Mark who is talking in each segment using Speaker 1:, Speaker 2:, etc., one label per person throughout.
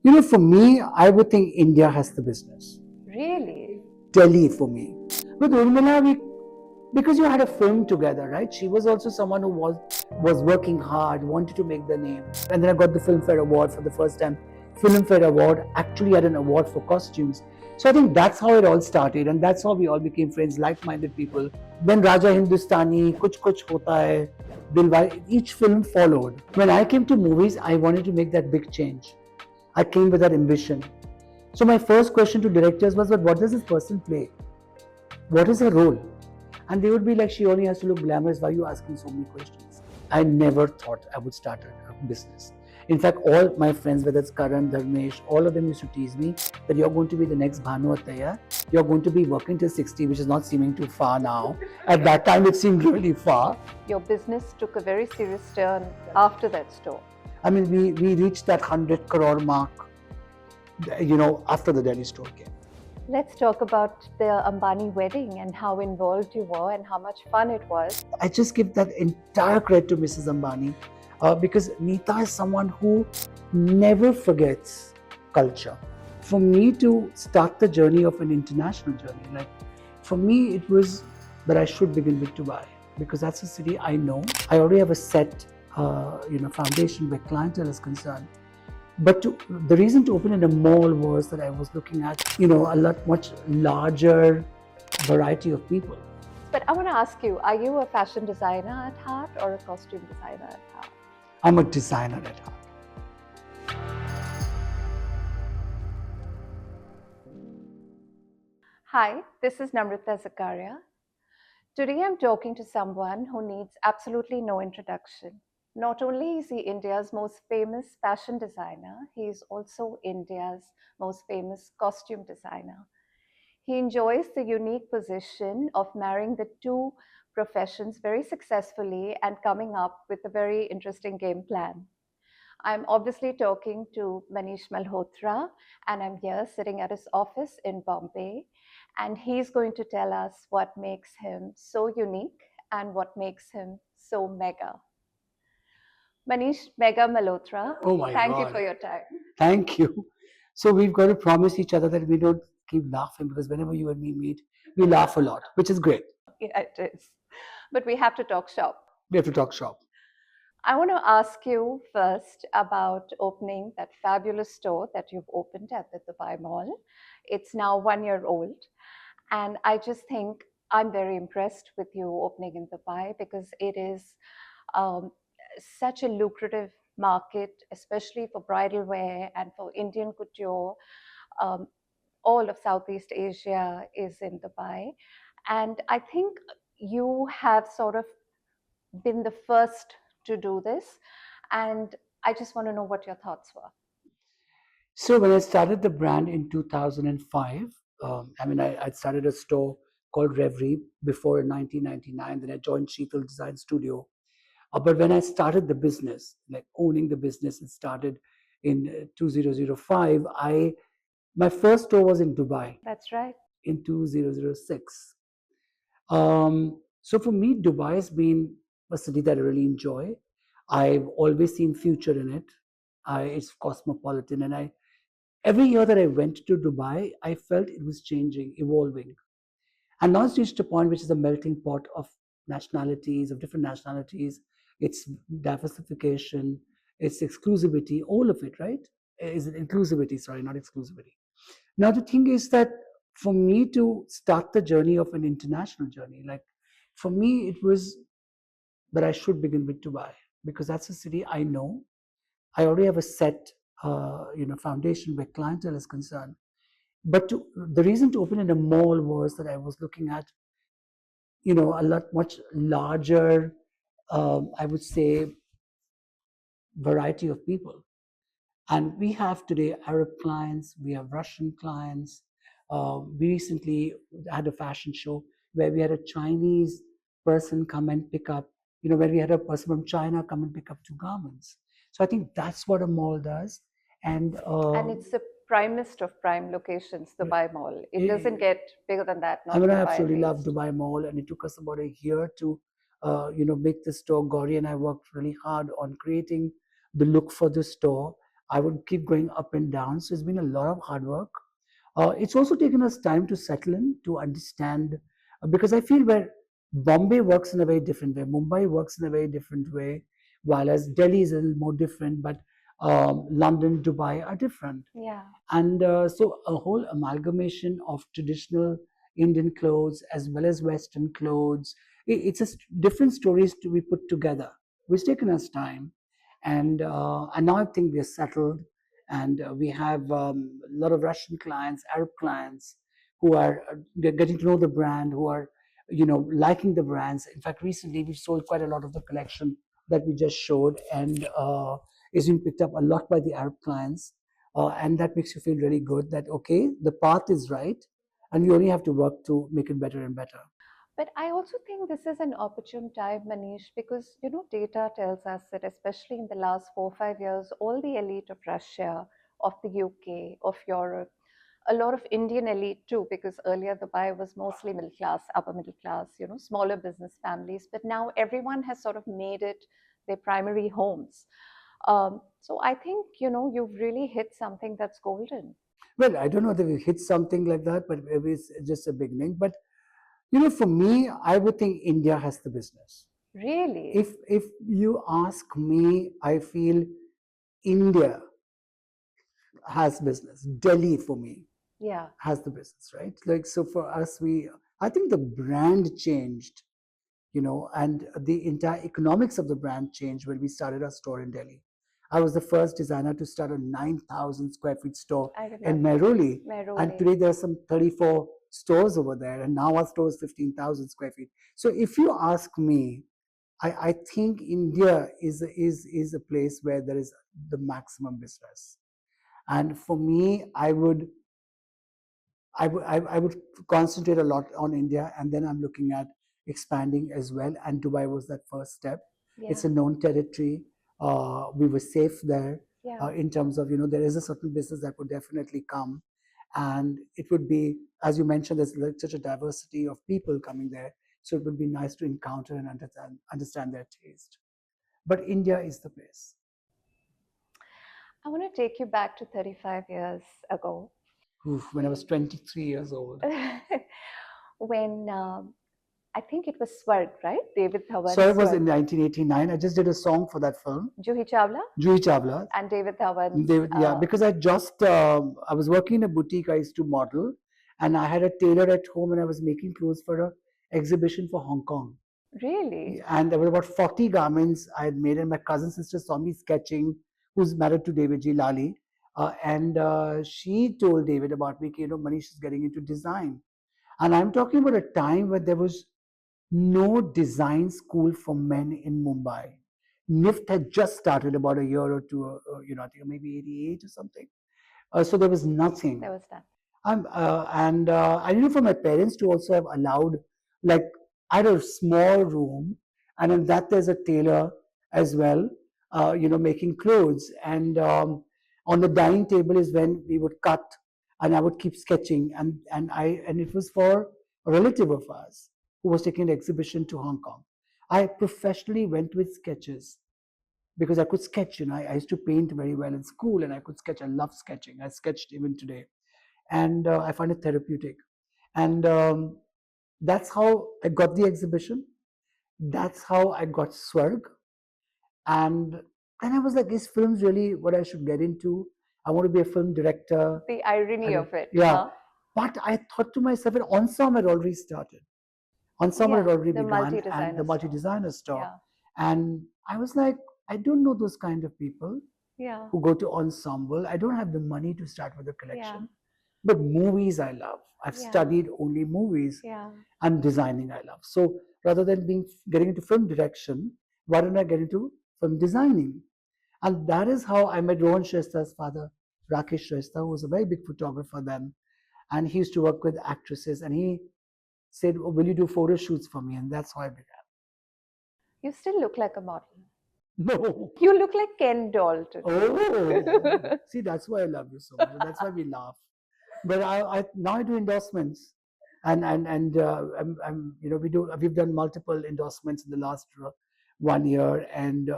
Speaker 1: For me, I would think India has the business.
Speaker 2: Really?
Speaker 1: Delhi for me. With Urmila, because you had a film together, right? She was also someone who was working hard, wanted to make the name. And then I got the Filmfare Award for the first time. Filmfare Award actually had an award for costumes. So I think that's how it all started, and that's how we all became friends, like-minded people. Then Raja Hindustani, Kuch Kuch Hota Hai, Dilwale, each film followed. When I came to movies, I wanted to make that big change. I came with that ambition. So my first question to directors was, but what does this person play? What is her role? And they would be like, she only has to look glamorous. Why are you asking so many questions? I never thought I would start a business. In fact, all my friends, whether it's Karan, Dharmesh, all of them used to tease me that you're going to be the next Bhanu Attaya. You're going to be working till 60, which is not seeming too far now. At that time, it seemed really far.
Speaker 2: Your business took a very serious turn after that store.
Speaker 1: I mean, we reached that 100 crore mark, after the Delhi store came.
Speaker 2: Let's talk about the Ambani wedding and how involved you were and how much fun it was.
Speaker 1: I just give that entire credit to Mrs. Ambani because Neeta is someone who never forgets culture. For me to start the journey of an international journey, for me it was that I should begin with Dubai because that's a city I know. I already have a set, foundation where clientele is concerned. But the reason to open in a mall was that I was looking at, much larger variety of people.
Speaker 2: But I want to ask you, are you a fashion designer at heart or a costume designer at heart?
Speaker 1: I'm a designer at heart.
Speaker 2: Hi, this is Namrata Zakaria. Today I'm talking to someone who needs absolutely no introduction. Not only is he India's most famous fashion designer, he is also India's most famous costume designer. He enjoys the unique position of marrying the two professions very successfully and coming up with a very interesting game plan. I'm obviously talking to Manish Malhotra, and I'm here sitting at his office in Bombay. And he's going to tell us what makes him so unique and what makes him so mega. Manish Mega Malhotra,
Speaker 1: Oh my
Speaker 2: thank you
Speaker 1: God.
Speaker 2: for your time.
Speaker 1: Thank you. So we've got to promise each other that we don't keep laughing because whenever you and me meet, we laugh a lot, which is great.
Speaker 2: Yeah, it is. But we have to talk shop.
Speaker 1: We have to talk shop.
Speaker 2: I want to ask you first about opening that fabulous store that you've opened at the Dubai Mall. It's now 1 year old. And I just think I'm very impressed with you opening in Dubai because it is um, such a lucrative market, especially for bridal wear and for Indian couture. Um, all of Southeast Asia is in Dubai. And I think you have sort of been the first to do this. And I just want to know what your thoughts were.
Speaker 1: So when I started the brand in 2005, I started a store called Reverie before in 1999. Then I joined Sheetal Design Studio. But when I started the business, like owning the business, it started in 2005. My first store was in Dubai
Speaker 2: That's right.
Speaker 1: in 2006. So for me, Dubai has been a city that I really enjoy. I've always seen future in it. It's cosmopolitan, and every year that I went to Dubai, I felt it was changing, evolving, and now it's reached a point which is a melting pot of nationalities, of different nationalities. It's diversification, it's exclusivity, all of it, right? Is it inclusivity? Sorry, not exclusivity. Now the thing is that for me to start the journey of an international journey, for me it was that I should begin with Dubai because that's a city I know. I already have a set, foundation where clientele is concerned. But the reason to open in a mall was that I was looking at, much larger, I would say, variety of people. And we have today Arab clients, we have Russian clients. We recently had a fashion show where we had a Chinese person come and pick up, where we had a person from China come and pick up two garments. So I think that's what a mall does. And
Speaker 2: it's the primest of prime locations, Dubai Mall. It doesn't get bigger than that.
Speaker 1: I absolutely love Dubai Mall, and it took us about a year to, make the store. Gauri and I worked really hard on creating the look for the store. I would keep going up and down. So it's been a lot of hard work. It's also taken us time to settle in, to understand, because I feel where Bombay works in a very different way, Mumbai works in a very different way, while as Delhi is a little more different, but London, Dubai are different.
Speaker 2: Yeah.
Speaker 1: And so a whole amalgamation of traditional Indian clothes as well as Western clothes. It's a different stories to be put together, which taken us time, and now I think we're settled, and we have a lot of Russian clients, Arab clients who are getting to know the brand, who are liking the brands. In fact, recently we've sold quite a lot of the collection that we just showed, and is being picked up a lot by the Arab clients, and that makes you feel really good that okay, the path is right, and we only have to work to make it better and better.
Speaker 2: But I also think this is an opportune time, Manish, because data tells us that especially in the last 4 or 5 years, all the elite of Russia, of the UK, of Europe, a lot of Indian elite too, because earlier Dubai was mostly middle class, upper middle class, smaller business families, but now everyone has sort of made it their primary homes. So I think you've really hit something that's golden.
Speaker 1: Well, I don't know that we hit something like that, but maybe it's just a beginning. But for me, I would think India has the business.
Speaker 2: Really?
Speaker 1: If you ask me, I feel India has business. Delhi for me
Speaker 2: Yeah.
Speaker 1: has the business, right? Like so for us, I think the brand changed, and the entire economics of the brand changed when we started our store in Delhi. I was the first designer to start a 9,000 square feet store
Speaker 2: I
Speaker 1: in
Speaker 2: remember.
Speaker 1: Mehrauli, and
Speaker 2: Meroli.
Speaker 1: today there are some 34 stores over there, and now our store is 15,000 square feet. So if you ask me, I think India is a place where there is the maximum business. And for me, I would concentrate a lot on India, and then I'm looking at expanding as well. And Dubai was that first step.
Speaker 2: Yeah.
Speaker 1: It's a known territory. We were safe there
Speaker 2: Yeah.
Speaker 1: in terms of there is a certain business that would definitely come, and it would be, as you mentioned, there's like such a diversity of people coming there, so it would be nice to encounter and understand their taste. But India is the place.
Speaker 2: I want to take you back to 35 years ago
Speaker 1: Oof, when I was 23 years old.
Speaker 2: when I think it was Swarg, right? David
Speaker 1: So
Speaker 2: Dhawan's
Speaker 1: it was
Speaker 2: Swarg.
Speaker 1: in 1989. I just did a song for that film,
Speaker 2: Juhi Chawla
Speaker 1: Juhi Chawla.
Speaker 2: and David Dhawan's.
Speaker 1: Yeah, because I was working in a boutique. I used to model, and I had a tailor at home, and I was making clothes for a exhibition for Hong Kong.
Speaker 2: Really?
Speaker 1: And there were about 40 garments I had made, and my cousin sister saw me sketching, who's married to David G. Lally. And she told David about me, Manish is getting into design. And I'm talking about a time when there was no design school for men in Mumbai. NIFT had just started about a year or two, I think maybe 88 or something. So there was nothing.
Speaker 2: There was that.
Speaker 1: And I knew for my parents to also have allowed, like, I had a small room, and in that there's a tailor as well, making clothes. And on the dining table is when we would cut, and I would keep sketching, and it was for a relative of ours who was taking an exhibition to Hong Kong. I professionally went with sketches because I could sketch. I used to paint very well in school, and I could sketch. I love sketching. I sketched even today, and I find it therapeutic. And that's how I got the exhibition. That's how I got Swarg. And then I was like, is films really what I should get into? I want to be a film director.
Speaker 2: The irony of it.
Speaker 1: Yeah.
Speaker 2: Huh?
Speaker 1: But I thought to myself, an ensemble had already started. Ensemble had
Speaker 2: Yeah,
Speaker 1: already
Speaker 2: the
Speaker 1: begun, and the
Speaker 2: multi-designer store.
Speaker 1: multi-designer store.
Speaker 2: Yeah.
Speaker 1: And I was like, I don't know those kind of people
Speaker 2: Yeah.
Speaker 1: who go to ensemble. I don't have the money to start with a
Speaker 2: Yeah.
Speaker 1: collection. But movies I love. I've
Speaker 2: Yeah.
Speaker 1: studied only movies,
Speaker 2: Yeah.
Speaker 1: and designing I love. So rather than getting into film direction, why don't I get into film designing? And that is how I met Rohan Shrestha's father, Rakesh Shrestha, who was a very big photographer then. And he used to work with actresses, and he said, oh, will you do photo shoots for me? And that's how I began.
Speaker 2: You still look like a model.
Speaker 1: No.
Speaker 2: You look like Ken Dalton.
Speaker 1: Oh, see, that's why I love you so much. That's why we laugh. But I now I do endorsements, and we've done multiple endorsements in the last 1 year, and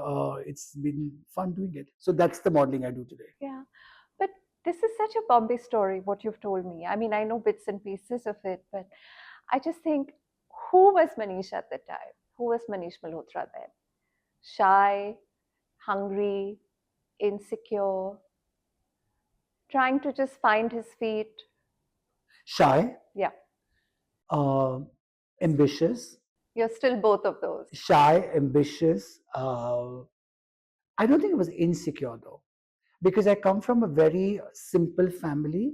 Speaker 1: it's been fun doing it. So that's the modeling I do today.
Speaker 2: Yeah. But this is such a Bombay story, what you've told me. I mean, I know bits and pieces of it, but I just think, who was Manish at the time? Who was Manish Malhotra then? Shy, hungry, insecure, trying to just find his feet.
Speaker 1: Shy,
Speaker 2: Yeah,
Speaker 1: uh, ambitious,
Speaker 2: you're still both of those.
Speaker 1: shy, ambitious. I don't think it was insecure though, because I come from a very simple family,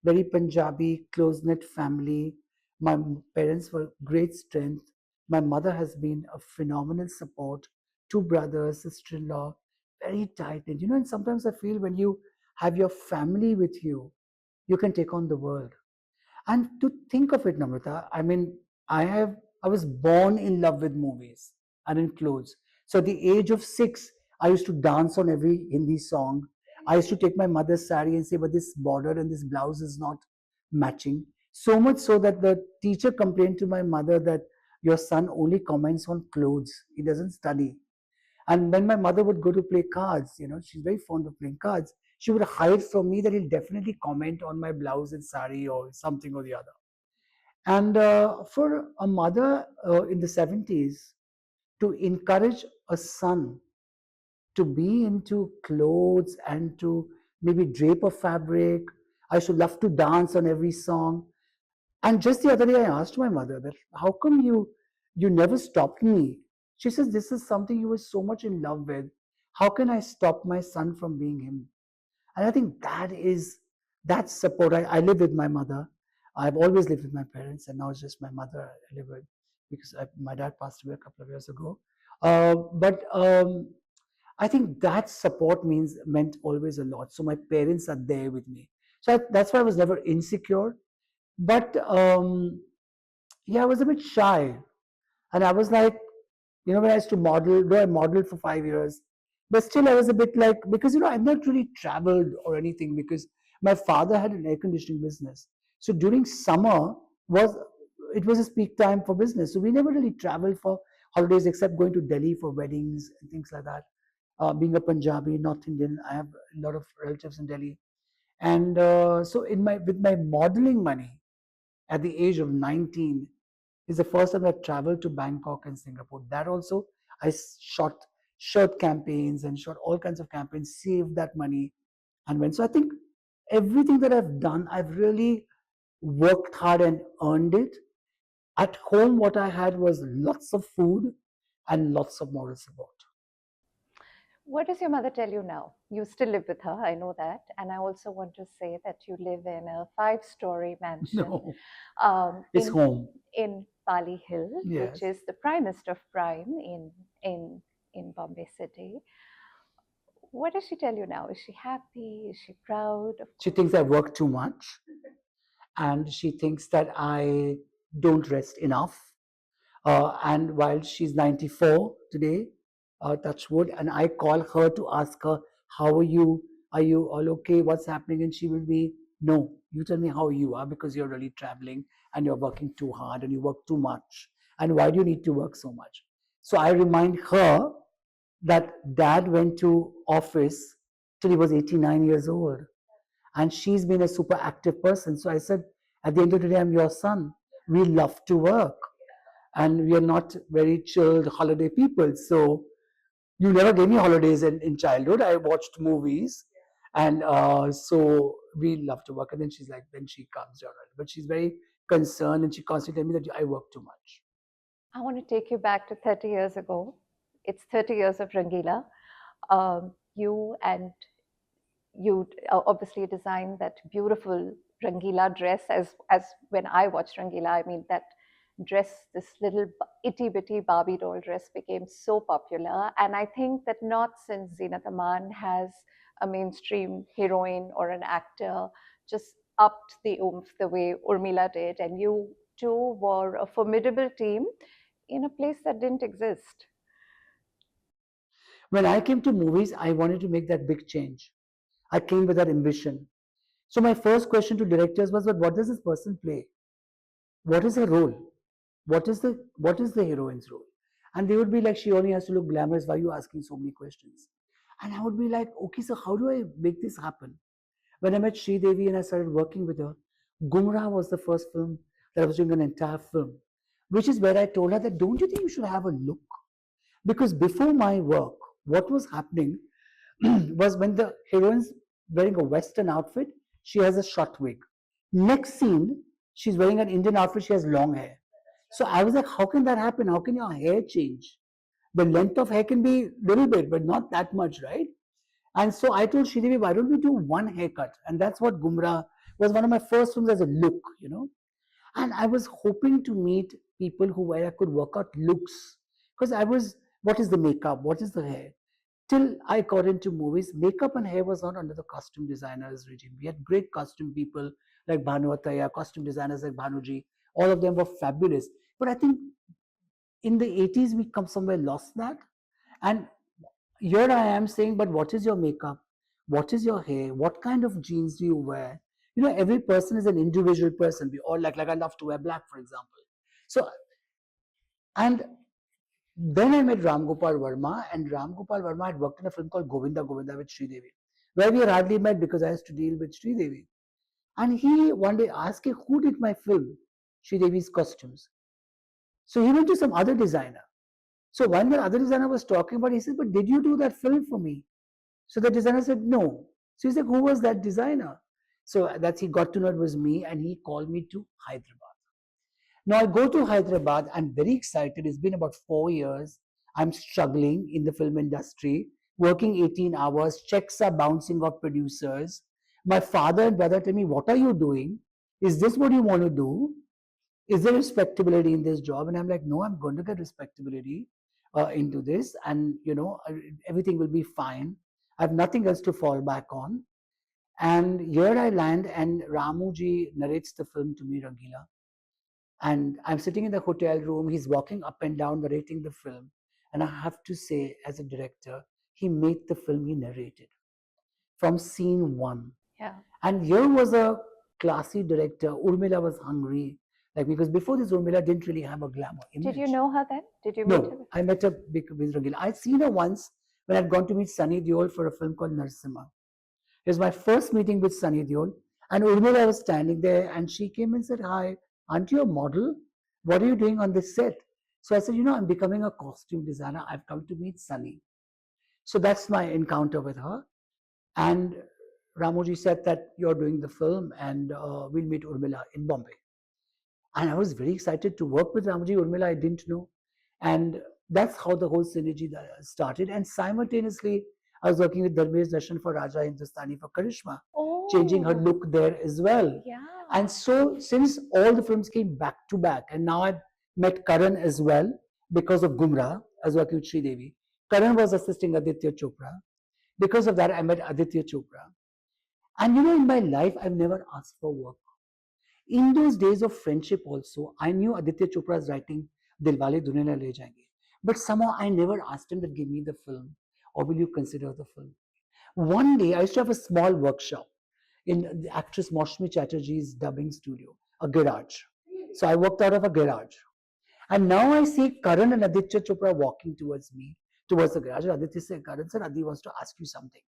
Speaker 1: very Punjabi, close knit family. My parents were great strength. My mother has been a phenomenal support. Two brothers, sister in law, very tight knit. And sometimes I feel when you have your family with you, you can take on the world. And to think of it, Namrata, I mean, I was born in love with movies and in clothes. So at the age of 6, I used to dance on every Hindi song. I used to take my mother's sari and say, but this border and this blouse is not matching. So much so that the teacher complained to my mother that your son only comments on clothes. He doesn't study. And when my mother would go to play cards, she's very fond of playing cards, she would hide from me that he'll definitely comment on my blouse and sari or something or the other. And for a mother in the 70s to encourage a son to be into clothes and to maybe drape a fabric, I should love to dance on every song. And just the other day, I asked my mother that how come you never stopped me? She says this is something you were so much in love with. How can I stop my son from being him? And I think that support. I live with my mother. I've always lived with my parents, and now it's just my mother I live with because my dad passed away a couple of years ago. But I think that support meant always a lot. So my parents are there with me. So that's why I was never insecure. But yeah, I was a bit shy. And I was like, when I used to model, though I modeled for 5 years, but still I was a bit like, because, I've not really traveled or anything because my father had an air conditioning business. So during summer was, it was his peak time for business. So we never really traveled for holidays except going to Delhi for weddings and things like that. Being a Punjabi, North Indian, I have a lot of relatives in Delhi. And so with my modeling money, at the age of 19 is the first time I traveled to Bangkok and Singapore. That also, I shot shirt campaigns and shot all kinds of campaigns, saved that money and went. So I think everything that I've done, I've really worked hard and earned it. At home, what I had was lots of food and lots of moral support.
Speaker 2: What does your mother tell you now? You still live with her, I know that. And I also want to say that you live in a five-story mansion
Speaker 1: No,
Speaker 2: um,
Speaker 1: it's
Speaker 2: in
Speaker 1: home.
Speaker 2: in Pali Hill, which
Speaker 1: Yes.
Speaker 2: is the primest of prime in in Bombay City. What does she tell you now? Is she happy? Is she proud? Of
Speaker 1: She
Speaker 2: course.
Speaker 1: thinks I work too much and she thinks that I don't rest enough. And while she's 94 today, touch wood, and I call her to ask her, how are you? Are you all okay? What's happening? And she will be, no, you tell me how you are because you're really traveling and you're working too hard and you work too much. And why do you need to work so much? So I remind her that dad went to office till he was 89 years old. And she's been a super active person. So I said, at the end of the day, I'm your son. We love to work and we are not very chilled holiday people. So you never gave me holidays in childhood. I watched movies, and so we love to work. And then she's like, then she calms down, but she's very concerned, and she constantly tells me that I work too much.
Speaker 2: I want to take you back to 30 years ago. It's 30 years of Rangeela. You and you obviously designed that beautiful Rangeela dress as when I watched Rangeela, I mean that dress, this little itty bitty Barbie doll dress became so popular. And I think that not since Zeenat Aman has a mainstream heroine or an actor just upped the oomph the way Urmila did. And you two were a formidable team in a place that didn't exist.
Speaker 1: When I came to movies, I wanted to make that big change. I came with that ambition. So my first question to directors was, but what does this person play? What is her role? What is the heroine's role? And they would be like, she only has to look glamorous. Why are you asking so many questions? And I would be like, okay, so how do I make this happen? When I met Sri Devi and I started working with her, Gumrah was the first film that I was doing an entire film, which is where I told her that don't you think you should have a look? Because before my work, what was happening was when the heroine's wearing a Western outfit, she has a short wig. Next scene, she's wearing an Indian outfit, she has long hair. So I was like, how can that happen? How can your hair change? The length of hair can be a little bit, but not that much, right? And so I told Sridevi, why don't we do one haircut? And that's what Gumrah was one of my first films as a look, you know. And I was hoping to meet people who where I could work out looks. Because I was, what is the makeup? What is the hair? Till I got into movies, makeup and hair was not under the costume designers regime. We had great costume people like Bhanu Attaya, costume designers like Bhanuji. All of them were fabulous. But I think in the 80s, we come somewhere lost that. And here I am saying, but what is your makeup? What is your hair? What kind of jeans do you wear? You know, every person is an individual person. We all like I love to wear black, for example. So, and then I met Ram Gopal Verma, and Ram Gopal Verma had worked in a film called Govinda Govinda with Sridevi, where we had hardly met because I used to deal with Sridevi. And he one day asked me, who did my film? Sridevi's costumes. So he went to some other designer. So when the other designer was talking about, he said, but did you do that film for me? So the designer said, no. So he said, who was that designer? So that's he got to know it was me, and he called me to Hyderabad. Now I go to Hyderabad. I'm very excited. It's been about 4 years. I'm struggling in the film industry, working 18 hours. Checks are bouncing off producers. My father and brother tell me, what are you doing? Is this what you want to do? Is there respectability in this job? And I'm like, no, I'm going to get respectability into this, and everything will be fine. I have nothing else to fall back on. And here I land, and Ramuji narrates the film to me, Rangeela. And I'm sitting in the hotel room. He's walking up and down narrating the film. And I have to say, as a director, he made the film he narrated from scene one.
Speaker 2: Yeah.
Speaker 1: And here was a classy director. Urmila was hungry. Like, because before this, Urmila didn't really have a glamour image.
Speaker 2: Did you know her then? Did you meet her?
Speaker 1: No, I met her with Rangeela. I'd seen her once when I'd gone to meet Sunny Deol for a film called Narsimha. It was my first meeting with Sunny Deol. And Urmila was standing there, and she came and said, hi, aren't you a model? What are you doing on this set? So I said, I'm becoming a costume designer. I've come to meet Sunny. So that's my encounter with her. And Ramoji said that you're doing the film, and we'll meet Urmila in Bombay. And I was very excited to work with Ramoji. Urmila, I didn't know. And that's how the whole synergy started. And simultaneously, I was working with Dharmesh Darshan for Raja Hindustani for Karishma, changing her look there as well.
Speaker 2: Yeah.
Speaker 1: And so, since all the films came back to back, and now I've met Karan as well because of Gumrah. I was working with Sri Devi. Karan was assisting Aditya Chopra. Because of that, I met Aditya Chopra. And in my life, I've never asked for work. In those days of friendship also, I knew Aditya Chopra is writing Dilwale Dulhania Le Jayenge. But somehow I never asked him to give me the film, or will you consider the film? One day, I used to have a small workshop in the actress Maushmi Chatterjee's dubbing studio, a garage. So I worked out of a garage. And now I see Karan and Aditya Chopra walking towards me, towards the garage. And Aditya said, Karan sir, Adi wants to ask you something.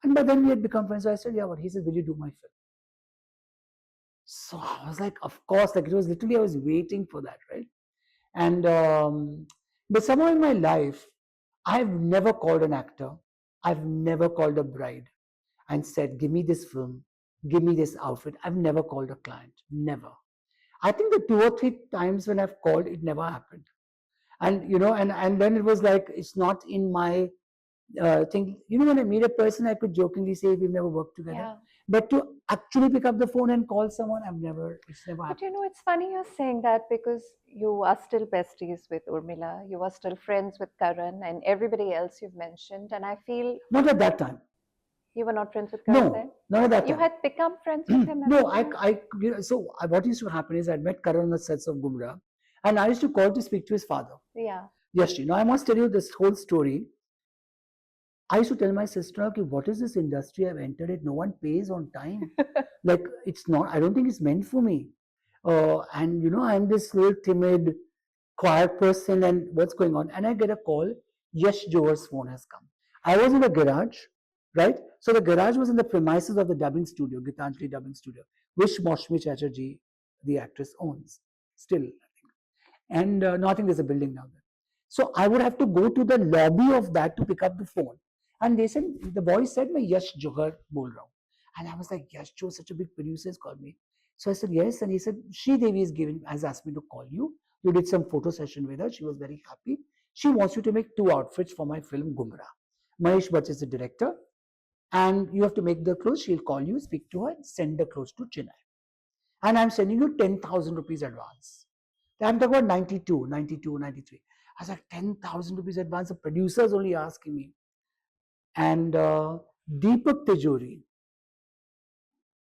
Speaker 1: And by then we had become friends. So I said, yeah, what? He said, will you do my film? So I was like, of course, like it was literally, I was waiting for that, right? And, but somehow in my life, I've never called an actor. I've never called a bride and said, give me this film, give me this outfit. I've never called a client, never. I think the 2 or 3 times when I've called, it never happened. And, and then it was like, it's not in my thing. When I meet a person, I could jokingly say, we've never worked together.
Speaker 2: Yeah.
Speaker 1: But to actually pick up the phone and call someone, it's never happened.
Speaker 2: But it's funny you're saying that, because you are still besties with Urmila, you are still friends with Karan and everybody else you've mentioned. And I feel...
Speaker 1: Not at that time.
Speaker 2: You were not friends with Karan then?
Speaker 1: No, not at that time.
Speaker 2: You had become friends with him?
Speaker 1: No, so what used to happen is I'd met Karan on the sets of Gumrah, and I used to call to speak to his father.
Speaker 2: Yeah.
Speaker 1: Yes, I must tell you this whole story. I used to tell my sister, okay, what is this industry I've entered it? No one pays on time. Like, it's not, I don't think it's meant for me. And I'm this little timid, quiet person and what's going on. And I get a call, Yash Johar's phone has come. I was in the garage, right? So the garage was in the premises of the dubbing studio, Gitanjali dubbing studio, which Moshmi Chatterjee, the actress, owns still. And no, I think there's a building now there. So I would have to go to the lobby of that to pick up the phone. And they said, the voice said, "मैं Yash Johar bol raha hu." And I was like, Yash Johar, such a big producer, has called me. So I said, yes. And he said, Sri Devi has asked me to call you. You did some photo session with her. She was very happy. She wants you to make 2 outfits for my film Gumrah. Manish Bhatt is the director. And you have to make the clothes. She'll call you, speak to her, and send the clothes to Chennai. And I'm sending you 10,000 rupees advance. I'm talking about 92, 92, 93. I was like, 10,000 rupees advance. The producer's only asking me. And Deepak Tejuri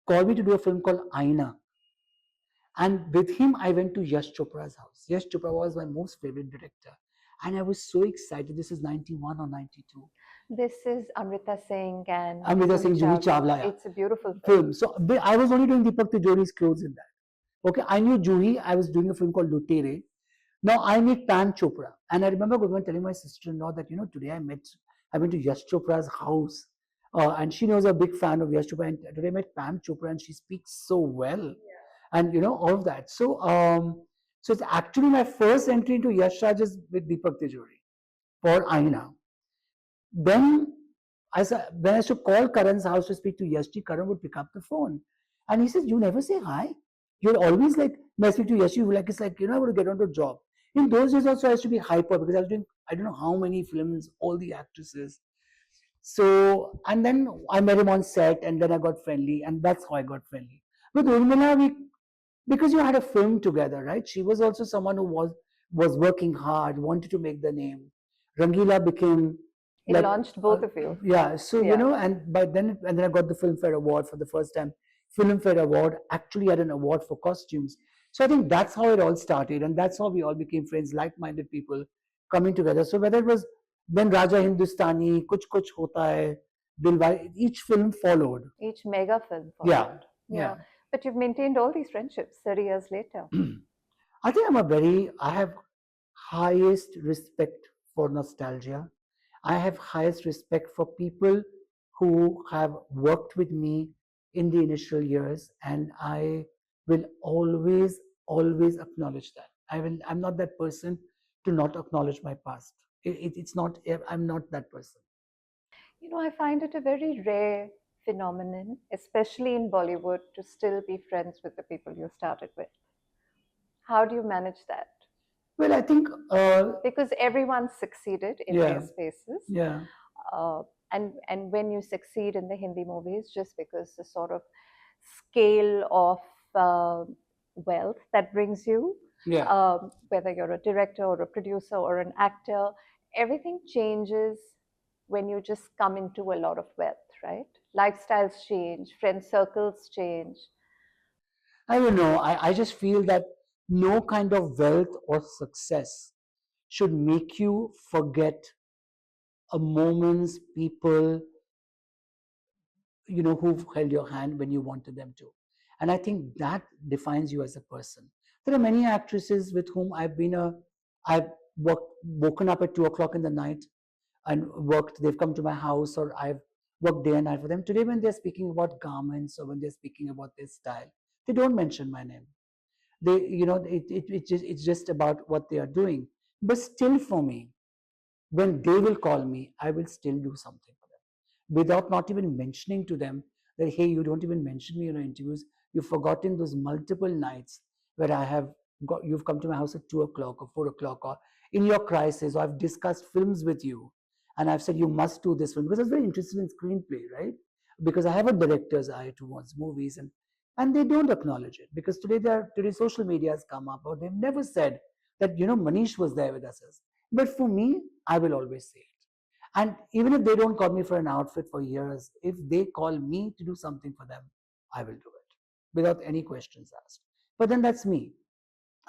Speaker 1: called me to do a film called Aina. And with him, I went to Yash Chopra's house. Yash Chopra was my most favorite director. And I was so excited. This is 91 or 92.
Speaker 2: This is Amrita Singh and
Speaker 1: Amrita Singh, Juhi Chawla. Yeah.
Speaker 2: It's a beautiful
Speaker 1: film. So I was only doing Deepak Tejuri's clothes in that. Okay, I knew Juhi. I was doing a film called Lutere. Now I meet Pam Chopra. And I remember going and telling my sister-in-law that, today I went to Yash Chopra's house. And she knows I'm a big fan of Yash Chopra. And today I met Pam Chopra and she speaks so well. Yeah. And, all of that. So it's actually my first entry into Yash Raj is with Deepak Tejuri for Aina. Then when I used to call Karan's house to speak to Yashji, Karan would pick up the phone. And he says, you never say hi. You're always like, when I speak to Yashji, it's like, I want to get onto a job. In those days also, I used to be hyper because I was doing, I don't know how many films, all the actresses. So, and then I met him on set and then I got friendly and that's how I got friendly. With Urmila, because you had a film together, right? She was also someone who was working hard, wanted to make the name. Rangeela became...
Speaker 2: It launched both of you.
Speaker 1: Yeah. So, and then I got the Filmfare Award for the first time. Filmfare Award actually had an award for costumes. So I think that's how it all started. And that's how we all became friends, like-minded people coming together. So whether it was then Raja Hindustani, Kuch Kuch Hota Hai, Dilwale, each film followed.
Speaker 2: Each mega film followed.
Speaker 1: Yeah.
Speaker 2: But you've maintained all these friendships 30 years later.
Speaker 1: I think I have highest respect for nostalgia. I have highest respect for people who have worked with me in the initial years, and I will always, always acknowledge that. I'm not that person to not acknowledge my past. It's not. I'm not that person.
Speaker 2: I find it a very rare phenomenon, especially in Bollywood, to still be friends with the people you started with. How do you manage that?
Speaker 1: Well, I think
Speaker 2: because everyone succeeded in their spaces.
Speaker 1: Yeah.
Speaker 2: And when you succeed in the Hindi movies, just because the sort of scale of wealth that brings you, whether you're a director or a producer or an actor, everything changes when you just come into a lot of wealth, right? Lifestyles change, friend circles change.
Speaker 1: I don't know. I just feel that no kind of wealth or success should make you forget a moment's people, who've held your hand when you wanted them to. And I think that defines you as a person. There are many actresses with whom I've woken up at 2 o'clock in the night and worked. They've come to my house or I've worked day and night for them. Today, when they're speaking about garments or when they're speaking about their style, they don't mention my name. It's just about what they are doing. But still, for me, when they will call me, I will still do something for them without not even mentioning to them that, hey, you don't even mention me in your interviews. You've forgotten those multiple nights where you've come to my house at 2 o'clock or 4 o'clock or in your crisis, or I've discussed films with you and I've said, you must do this film because I was very interested in screenplay, right? Because I have a director's eye towards movies and they don't acknowledge it because today social media has come up or they've never said that, Manish was there with us. But for me, I will always say it. And even if they don't call me for an outfit for years, if they call me to do something for them, I will do it without any questions asked. But then that's me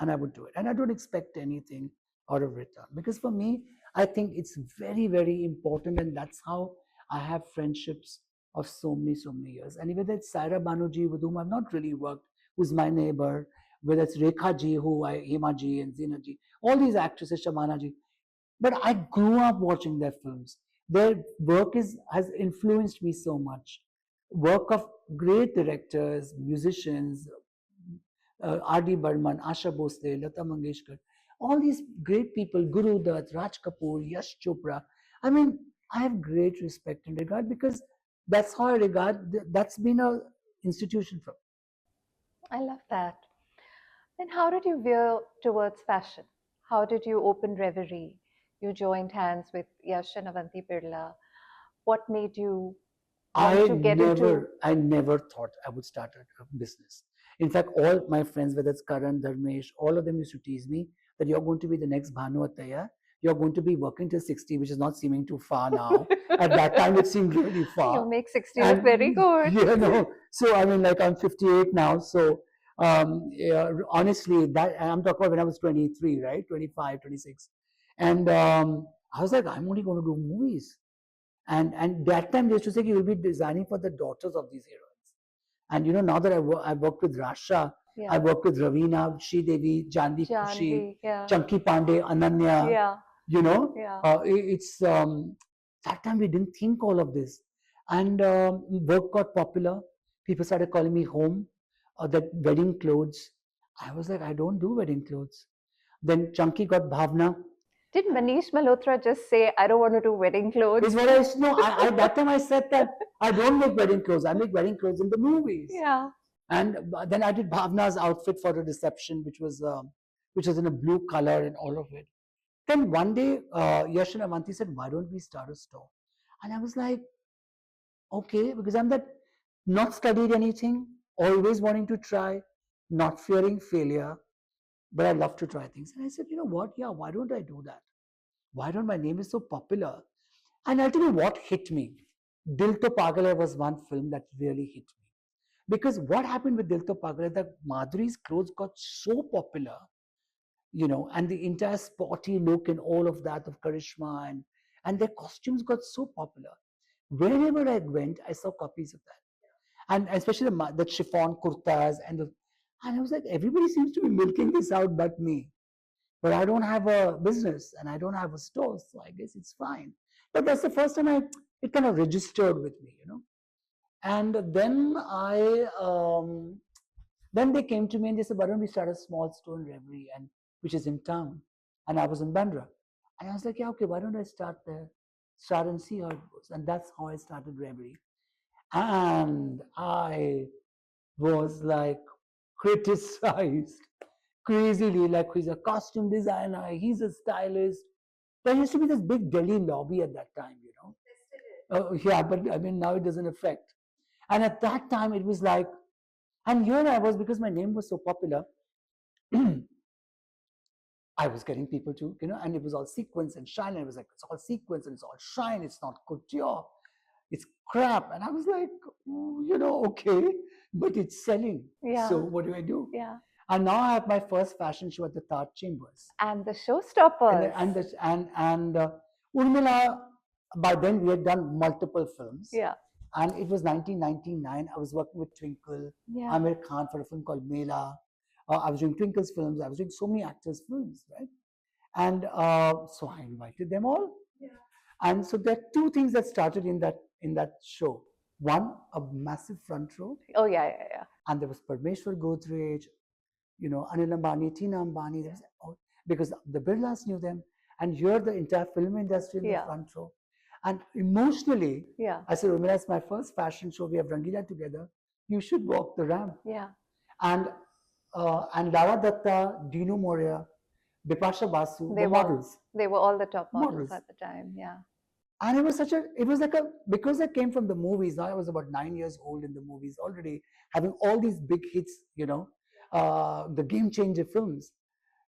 Speaker 1: and I would do it. And I don't expect anything out of return because for me, I think it's very, very important. And that's how I have friendships of so many years. And even that Saira Banerjee, with whom I've not really worked, who's my neighbor, whether it's Rekha ji, Hema ji and Zina ji, all these actresses, Shamana ji. But I grew up watching their films. Their work has influenced me so much. Work of great directors, musicians, R.D. Burman, Asha Bhosle, Lata Mangeshkar, all these great people, Guru Dutt, Raj Kapoor, Yash Chopra. I mean, I have great respect and regard because that's how I regard, that's been a institution from.
Speaker 2: I love that. Then, how did you veer towards fashion? How did you open Reverie? You joined hands with Yash and Avanti Birla. What made you want to get into?
Speaker 1: I never thought I would start a business. In fact, all my friends, whether it's Karan, Dharmesh, all of them used to tease me that you're going to be the next Bhanu Attaya. You're going to be working till 60, which is not seeming too far now. At that time, it seemed really
Speaker 2: You
Speaker 1: far.
Speaker 2: make 60 look very
Speaker 1: And,
Speaker 2: good.
Speaker 1: you know, so I mean, like I'm 58 now. So yeah, honestly, that I'm talking about when I was 23, right? 25, 26. And I was like, I'm only going to do movies. And that time they used to say you will be designing for the daughters of these heroines. And now that I worked with Rasha,
Speaker 2: Yeah.
Speaker 1: I worked with Ravina, Devi, Janvi Khushi,
Speaker 2: Janvi, yeah.
Speaker 1: Chunky Pandey, Ananya.
Speaker 2: Yeah. Yeah.
Speaker 1: It's that time we didn't think all of this, and work got popular. People started calling me home. That wedding clothes. I was like, I don't do wedding clothes. Then Chunky got Bhavna.
Speaker 2: Did Manish Malhotra just say, I don't want to do wedding clothes?
Speaker 1: Is what I know. That time I said that I don't make wedding clothes. I make wedding clothes in the movies.
Speaker 2: Yeah.
Speaker 1: And then I did Bhavna's outfit for a reception, which was in a blue color and all of it. Then one day, Yash and Avanti said, "Why don't we start a store?" And I was like, "Okay," because I'm that not studied anything, always wanting to try, not fearing failure, but I love to try things. And I said, "You know what? Yeah, why don't I do that? Why don't my name is so popular?" And I'll tell you what hit me. Dil To Pagal Hai was one film that really hit me. Because what happened with Dil To Pagal Hai, that Madhuri's clothes got so popular, and the entire sporty look and all of that of Karishma and their costumes got so popular. Wherever I went, I saw copies of that. And especially the chiffon kurtas and I was like, everybody seems to be milking this out but me. But I don't have a business and I don't have a store, so I guess it's fine. But that's the first time it kind of registered with me. And then they came to me and they said, why don't we start a small store in Reverie, and which is in town. And I was in Bandra. And I was like, yeah, okay, why don't I start there? Start and see how it goes. And that's how I started Reverie. And I was like criticized crazily, like he's a costume designer, he's a stylist. There used to be this big Delhi lobby at that time. Yeah, but I mean, now it doesn't affect. And at that time, it was like, and here I was, because my name was so popular, I was getting people to, and it was all sequence and shine. And it was like, it's all sequence and it's all shine. It's not couture. It's crap. And I was like, okay, but it's selling.
Speaker 2: Yeah.
Speaker 1: So what do I do?
Speaker 2: Yeah.
Speaker 1: And now I have my first fashion show at the Taj Chambers.
Speaker 2: And the showstoppers.
Speaker 1: And Urmila, by then we had done multiple films.
Speaker 2: Yeah.
Speaker 1: And it was 1999. I was working with Twinkle, Amir Khan for a film called Mela. I was doing Twinkle's films. I was doing so many actors' films, right? And so I invited them all. Yeah. And so there are two things that started in that show. One, a massive front row.
Speaker 2: Oh, yeah.
Speaker 1: And there was Parmeshwar Godrej, Anil Ambani, Tina Ambani, because the Birlas knew them. And here the entire film industry in the front row. And emotionally, I said, Urmila, it's my first fashion show. We have Rangeela together. You should walk the ramp.
Speaker 2: Yeah.
Speaker 1: And Lara Datta, Dino Moria, Bipasha Basu, the models.
Speaker 2: They were all the top models at the time, yeah.
Speaker 1: And because I came from the movies, now I was about 9 years old in the movies already, having all these big hits, the game changer films,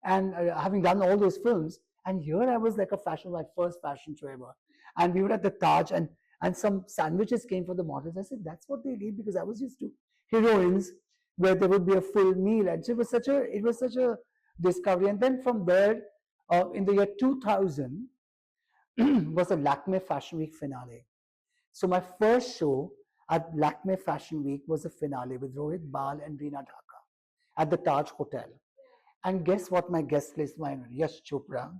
Speaker 1: and having done all those films. And here I was like my first fashion show ever. And we were at the Taj, and some sandwiches came for the models. I said, that's what they need, because I was used to heroines where there would be a full meal. And it was such a discovery. And then from there, in the year 2000, was the Lakme Fashion Week finale. So my first show at Lakme Fashion Week was a finale with Rohit Bal and Reena Dhaka. at the Taj Hotel. And guess what my guest list, my Yash Chopra,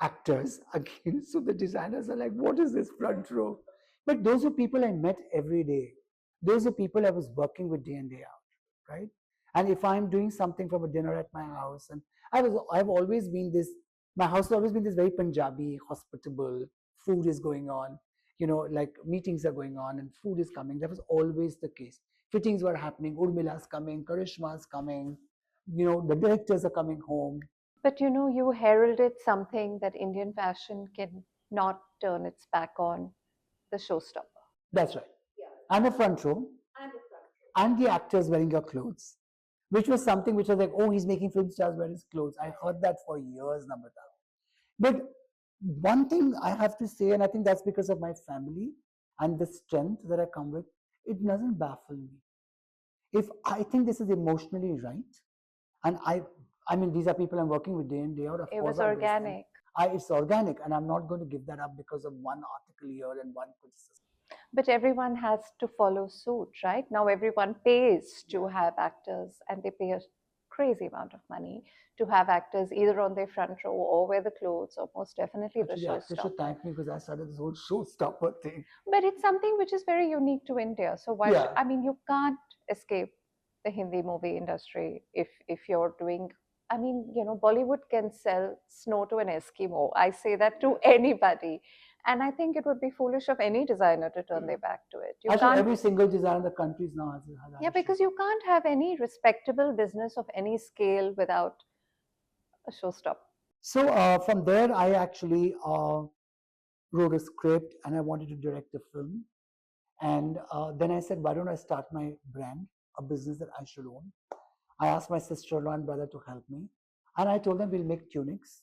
Speaker 1: actors again. So the designers are like, what is this front row? But those are people I met every day. Those are people I was working with day in, day out, right? And if I'm doing something from a dinner at my house, and I've always been this, my house has always been this very Punjabi, hospitable, food is going on, like meetings are going on and food is coming. That was always the case. Fittings were happening, Urmila's coming, Karishma's coming, the directors are coming home.
Speaker 2: But you heralded something that Indian fashion can not turn its back on, the showstopper.
Speaker 1: That's right. And the front row, and the actors wearing your clothes, which was something which was like, oh, he's making film stars wear his clothes. I heard that for years, Namrata. But one thing I have to say, and I think that's because of my family and the strength that I come with, it doesn't baffle me. If I think this is emotionally right, and I mean, these are people I'm working with day in, day out.
Speaker 2: It was organic.
Speaker 1: It's organic, and I'm not going to give that up because of one article here and one criticism.
Speaker 2: But everyone has to follow suit, right? Now everyone pays to have actors, and they pay a crazy amount of money to have actors either on their front row or wear the clothes, or most definitely the
Speaker 1: Actually, actors should
Speaker 2: showstopper.
Speaker 1: thank me because I started this whole showstopper thing.
Speaker 2: But it's something which is very unique to India. So why?
Speaker 1: Yeah.
Speaker 2: I mean, you can't escape the Hindi movie industry if you're doing. I mean, Bollywood can sell snow to an Eskimo. I say that to anybody, and I think it would be foolish of any designer to turn their back to it. You
Speaker 1: Actually,
Speaker 2: can't.
Speaker 1: every single designer in the country now has
Speaker 2: Yeah, because you can't have any respectable business of any scale without a showstopper.
Speaker 1: So from there, I actually wrote a script and I wanted to direct a film. And then I said, why don't I start my brand, a business that I should own? I asked my sister-in-law and brother to help me. And I told them, we'll make tunics,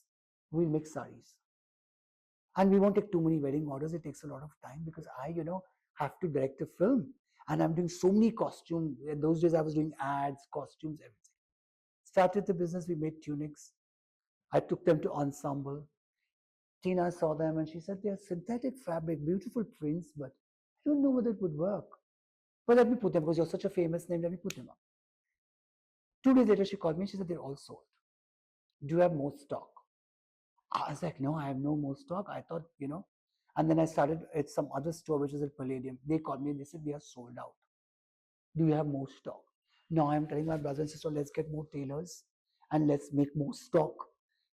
Speaker 1: we'll make saris. And we won't take too many wedding orders. It takes a lot of time because I, have to direct a film. And I'm doing so many costumes. In those days, I was doing ads, costumes, everything. Started the business, we made tunics. I took them to ensemble. Tina saw them and she said, they're synthetic fabric, beautiful prints, but I don't know whether it would work. But let me put them, because you're such a famous name, let me put them up. 2 days later, she called me and she said, they're all sold. Do you have more stock? I was like, no, I have no more stock. I thought, and then I started at some other store, which is at Palladium. They called me and they said, we are sold out. Do you have more stock? No, I'm telling my brother and sister, let's get more tailors and let's make more stock.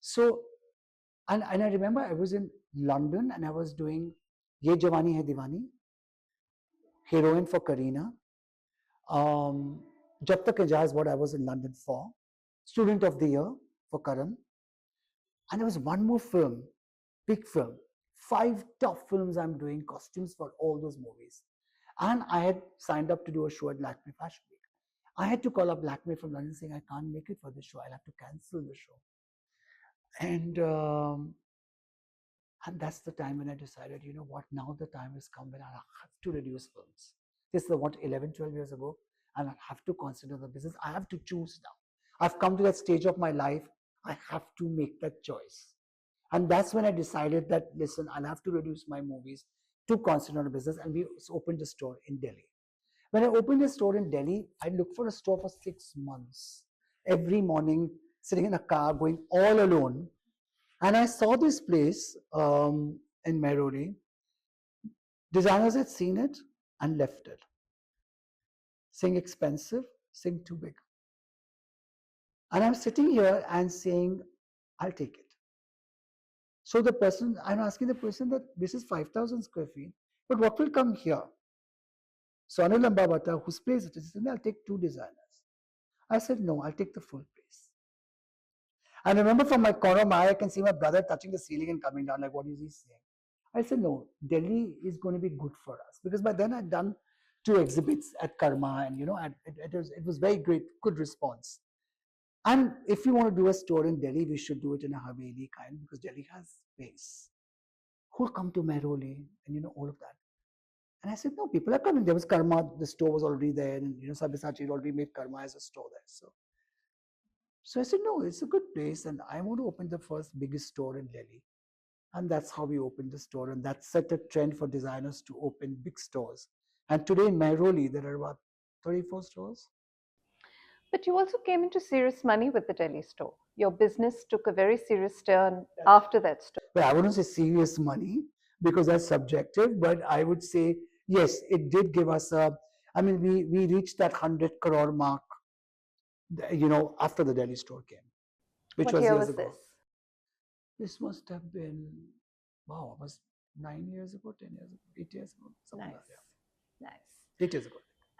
Speaker 1: So, and I remember I was in London and I was doing Ye Jawani Hai Diwani, heroine for Kareena. Jab Tak Hai Jaa is what I was in London for. Student of the Year for Karan. And there was one more film, big film. 5 top films I'm doing, costumes for all those movies. And I had signed up to do a show at Lakme Fashion Week. I had to call up Lakme from London saying, I can't make it for the show. I'll have to cancel the show. And that's the time when I decided, you know what, now the time has come when I have to reduce films. This is what, 11, 12 years ago, and I have to consider the business. I have to choose now. I've come to that stage of my life. I have to make that choice. And that's when I decided that, listen, I'll have to reduce my movies to concentrate on the business. And we opened a store in Delhi. When I opened a store in Delhi, I looked for a store for 6 months. Every morning, sitting in a car, going all alone. And I saw this place in Mehrauli. Designers had seen it and left it. Saying expensive, saying too big. And I'm sitting here and saying, I'll take it. So the person, I'm asking the person that this is 5,000 square feet, but what will come here? So Anil Ambabata, whose place it is, said, I'll take 2 designers. I said, no, I'll take the full place. And I remember from my corner of my eye, I can see my brother touching the ceiling and coming down, like, what is he saying? I said, no, Delhi is going to be good for us. Because by then I'd done 2 exhibits at Karma and, it was very great, good response. And if you want to do a store in Delhi, we should do it in a Haveli kind, because Delhi has space. Who'll come to Mehrauli and, all of that. And I said, no, people are coming. There was Karma, the store was already there, and, Sabyasachi had already made Karma as a store there. So I said, no, it's a good place, and I want to open the first biggest store in Delhi. And that's how we opened the store, and that set a trend for designers to open big stores. And today in Mehrauli, there are about 34 stores.
Speaker 2: But you also came into serious money with the Delhi store. Your business took a very serious turn
Speaker 1: That's
Speaker 2: after that store.
Speaker 1: But I wouldn't say serious money because that's subjective. But I would say yes, it did give us a. I mean, we reached that 100 crore mark, after the Delhi store came, which
Speaker 2: What
Speaker 1: was
Speaker 2: year
Speaker 1: years
Speaker 2: was
Speaker 1: ago.
Speaker 2: this?
Speaker 1: This must have been, wow, it was 9 years ago, 10 years ago, 8 years ago, something like
Speaker 2: Nice,
Speaker 1: that.
Speaker 2: nice.
Speaker 1: 8 years ago.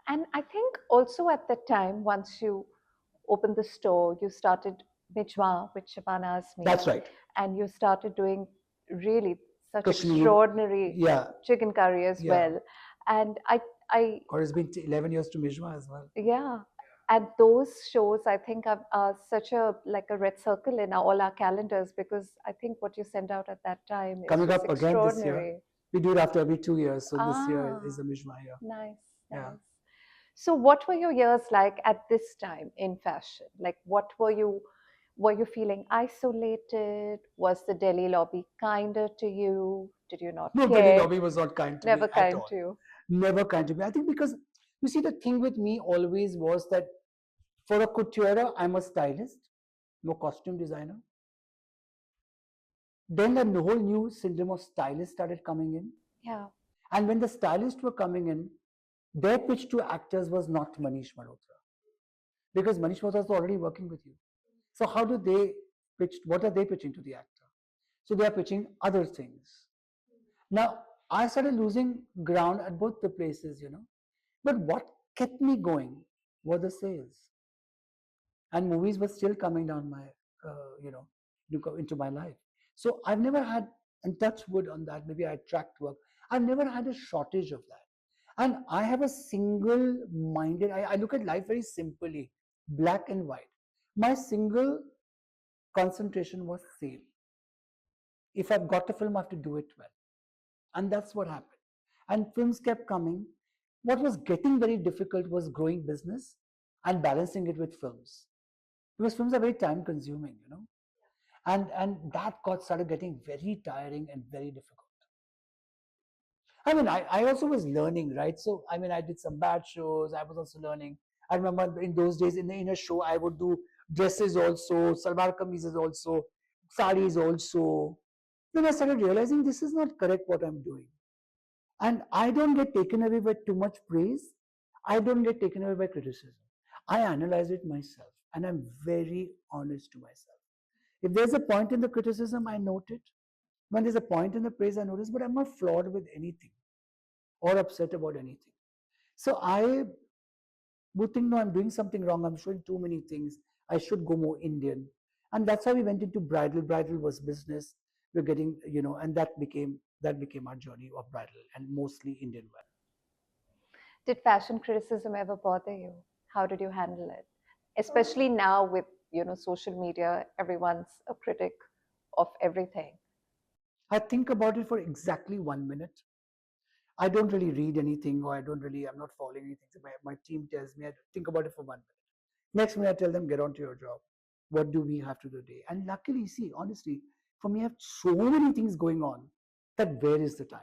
Speaker 2: And I think also at that time, once you opened the store, you started Mijwa, which Shabana asked me,
Speaker 1: That's right.
Speaker 2: and you started doing really such
Speaker 1: Kashmir,
Speaker 2: extraordinary
Speaker 1: yeah,
Speaker 2: chicken curry as
Speaker 1: yeah.
Speaker 2: well. And I,
Speaker 1: Or it's been 11 years to Mijma as well.
Speaker 2: yeah. And those shows, I think, are such a like a red circle in all our calendars because I think what you sent out at that time is
Speaker 1: Coming
Speaker 2: just
Speaker 1: up again this year.
Speaker 2: extraordinary.
Speaker 1: We do it after every 2 years. So this year is
Speaker 2: Ah,
Speaker 1: the Mijma year.
Speaker 2: nice,
Speaker 1: Yeah.
Speaker 2: nice. So what were your years like at this time in fashion? Like what were you feeling isolated? Was the Delhi lobby kinder to you? Did you not
Speaker 1: No, Delhi
Speaker 2: care?
Speaker 1: lobby was not kind to me
Speaker 2: Never
Speaker 1: at
Speaker 2: kind
Speaker 1: all.
Speaker 2: to you.
Speaker 1: Never kind to me. I think because you see, the thing with me always was that for a couture, I'm a stylist, no costume designer. Then the whole new syndrome of stylists started coming in.
Speaker 2: Yeah.
Speaker 1: And when the stylists were coming in, their pitch to actors was not Manish Malhotra. Because Manish Malhotra was already working with you. So how do they pitch? What are they pitching to the actor? So they are pitching other things. Now, I started losing ground at both the places. But what kept me going were the sales. And movies were still coming down my, into my life. So I've never had, and touch wood on that, maybe I tracked work. I've never had a shortage of that. And I have a single minded, I look at life very simply, black and white. My single concentration was sale. If I've got a film, I have to do it well. And that's what happened. And films kept coming. What was getting very difficult was growing business and balancing it with films. Because films are very time consuming. And that got started getting very tiring and very difficult. I mean, I also was learning, right? So I mean, I did some bad shows. I was also learning. I remember in those days in a show I would do dresses also, salwar kameezes also, saris also. Then I started realizing this is not correct what I'm doing. And I don't get taken away by too much praise. I don't get taken away by criticism. I analyze it myself and I'm very honest to myself. If there's a point in the criticism, I note it. When there's a point in the praise, I notice, but I'm not flawed with anything or upset about anything. So I would think, no, I'm doing something wrong. I'm showing too many things. I should go more Indian. And that's how we went into bridal. Bridal was business. We're getting, and that became our journey of bridal and mostly Indian wear.
Speaker 2: Did fashion criticism ever bother you? How did you handle it? Especially now with, social media, everyone's a critic of everything.
Speaker 1: I think about it for exactly 1 minute. I don't really read anything or I'm not following anything. So my team tells me, I think about it for 1 minute. Next minute, I tell them, get on to your job. What do we have to do today? And luckily, see, honestly, for me, I have so many things going on that where is the time?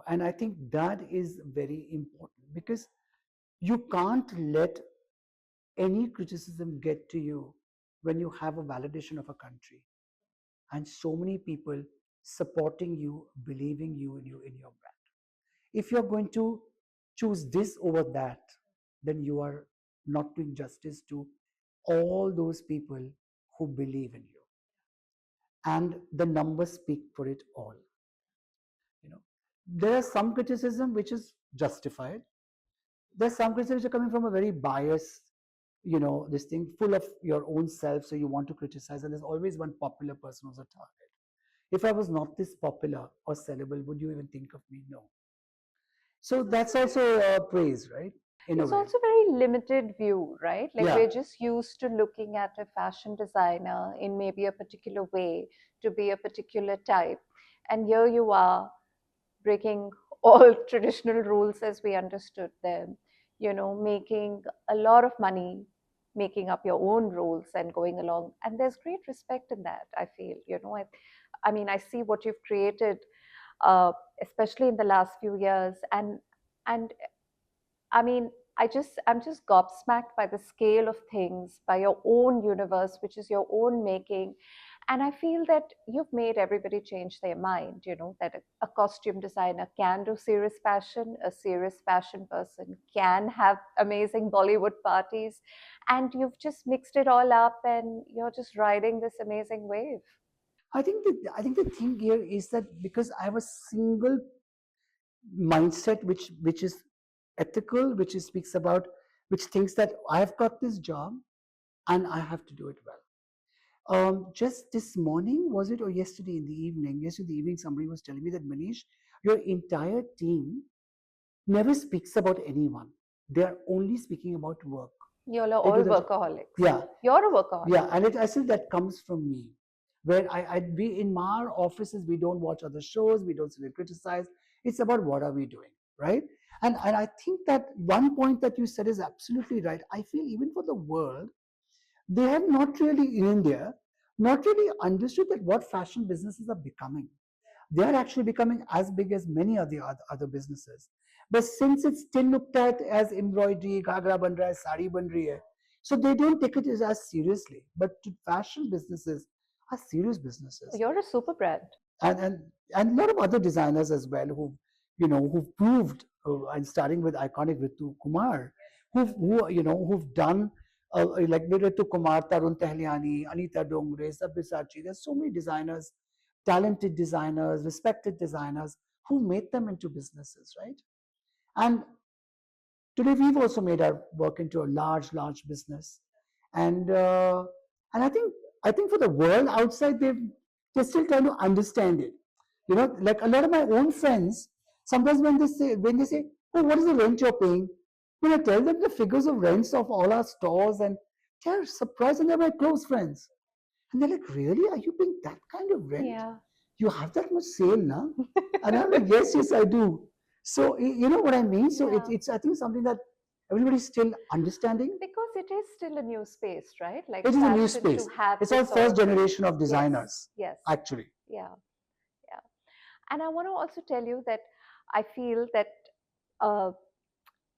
Speaker 1: And I think that is very important because you can't let any criticism get to you when you have a validation of a country and so many people supporting you, believing you in your brand. If you're going to choose this over that, then you are not doing justice to all those people who believe in you. And the numbers speak for it all. You know, there is some criticism which is justified. There's some criticism which are coming from a very biased, this thing full of your own self. So you want to criticize, and there's always one popular person who's a target. If I was not this popular or sellable, would you even think of me? No. So that's also praise, right? In a
Speaker 2: It's
Speaker 1: way.
Speaker 2: also very limited view, right? Like
Speaker 1: Yeah.
Speaker 2: we're just used to looking at a fashion designer in maybe a particular way to be a particular type. And here you are breaking all traditional rules as we understood them, making a lot of money, making up your own rules and going along. And there's great respect in that, I feel. I mean, I see what you've created, especially in the last few years. And I mean, I'm just gobsmacked by the scale of things, by your own universe, which is your own making. And I feel that you've made everybody change their mind, that a costume designer can do serious fashion, a serious fashion person can have amazing Bollywood parties, and you've just mixed it all up and you're just riding this amazing wave.
Speaker 1: I think the thing here is that because I have a single mindset which is ethical, which is speaks about, which thinks that I've got this job and I have to do it well. Just this morning, was it, or yesterday in the evening? Yesterday in the evening, somebody was telling me that Manish, your entire team never speaks about anyone. They are only speaking about work.
Speaker 2: You're
Speaker 1: They do
Speaker 2: all
Speaker 1: the job.
Speaker 2: workaholics.
Speaker 1: Yeah,
Speaker 2: You're a workaholic.
Speaker 1: yeah, and I think that comes from me, where we in our offices we don't watch other shows, we don't really criticize. It's about what are we doing, right? And I think that one point that you said is absolutely right. I feel even for the world, they have not really in India, not really understood that what fashion businesses are becoming. They are actually becoming as big as many of the other businesses. But since it's still looked at as embroidery, ghagra ban raha hai, sari ban rahi hai, so they don't take it as seriously. But fashion businesses are serious businesses.
Speaker 2: You're a super brand.
Speaker 1: And a lot of other designers as well who've proved, and starting with iconic Ritu Kumar, who've done like Ritu Kumar, Tarun Tehliani, Anita Dongre, Sabyasachi. There's so many designers, talented designers, respected designers who made them into businesses, right? And today we've also made our work into a large business, and I think for the world outside, they're still trying to understand it. Like a lot of my own friends, sometimes when they say, oh, what is the rent you're paying, when I tell them the figures of rents of all our stores, and they're surprised, and they're my close friends, and they're like, really, are you paying that kind of rent?
Speaker 2: Yeah.
Speaker 1: You have that much sale now? And I'm like, yes, I do. So you know what I mean. So
Speaker 2: Yeah.
Speaker 1: it's I think something that everybody's still understanding.
Speaker 2: Because it is still a new space, right? Like
Speaker 1: It is a new
Speaker 2: fashion to
Speaker 1: space.
Speaker 2: have
Speaker 1: It's
Speaker 2: this
Speaker 1: all
Speaker 2: sort
Speaker 1: first
Speaker 2: of.
Speaker 1: generation of
Speaker 2: Yes,
Speaker 1: designers,
Speaker 2: yes,
Speaker 1: actually.
Speaker 2: yeah, yeah. And I want to also tell you that I feel that uh,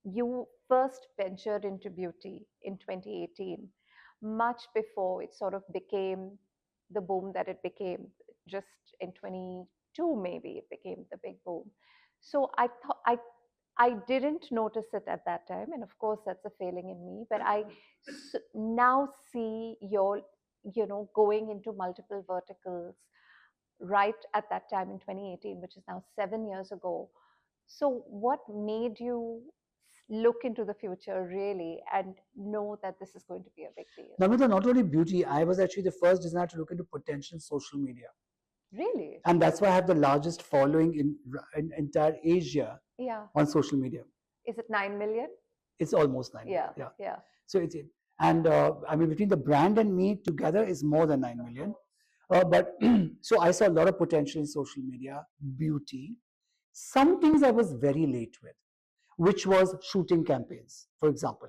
Speaker 2: you first ventured into beauty in 2018, much before it sort of became the boom that it became. Just in 22, maybe it became the big boom. So I thought I didn't notice it at that time, and of course that's a failing in me. But now see your, going into multiple verticals right at that time in 2018, which is now 7 years ago. So, what made you look into the future really and know that this is going to be a big deal?
Speaker 1: Namrata, not only beauty, I was actually the first designer to look into potential social media.
Speaker 2: Really?
Speaker 1: And that's why I have the largest following in entire Asia
Speaker 2: Yeah.
Speaker 1: on social media.
Speaker 2: Is it 9 million?
Speaker 1: It's almost 9 million.
Speaker 2: Yeah. Yeah.
Speaker 1: So and I mean, between the brand and me together is more than 9 million. But so I saw a lot of potential in social media, beauty. Some things I was very late with, which was shooting campaigns, for example.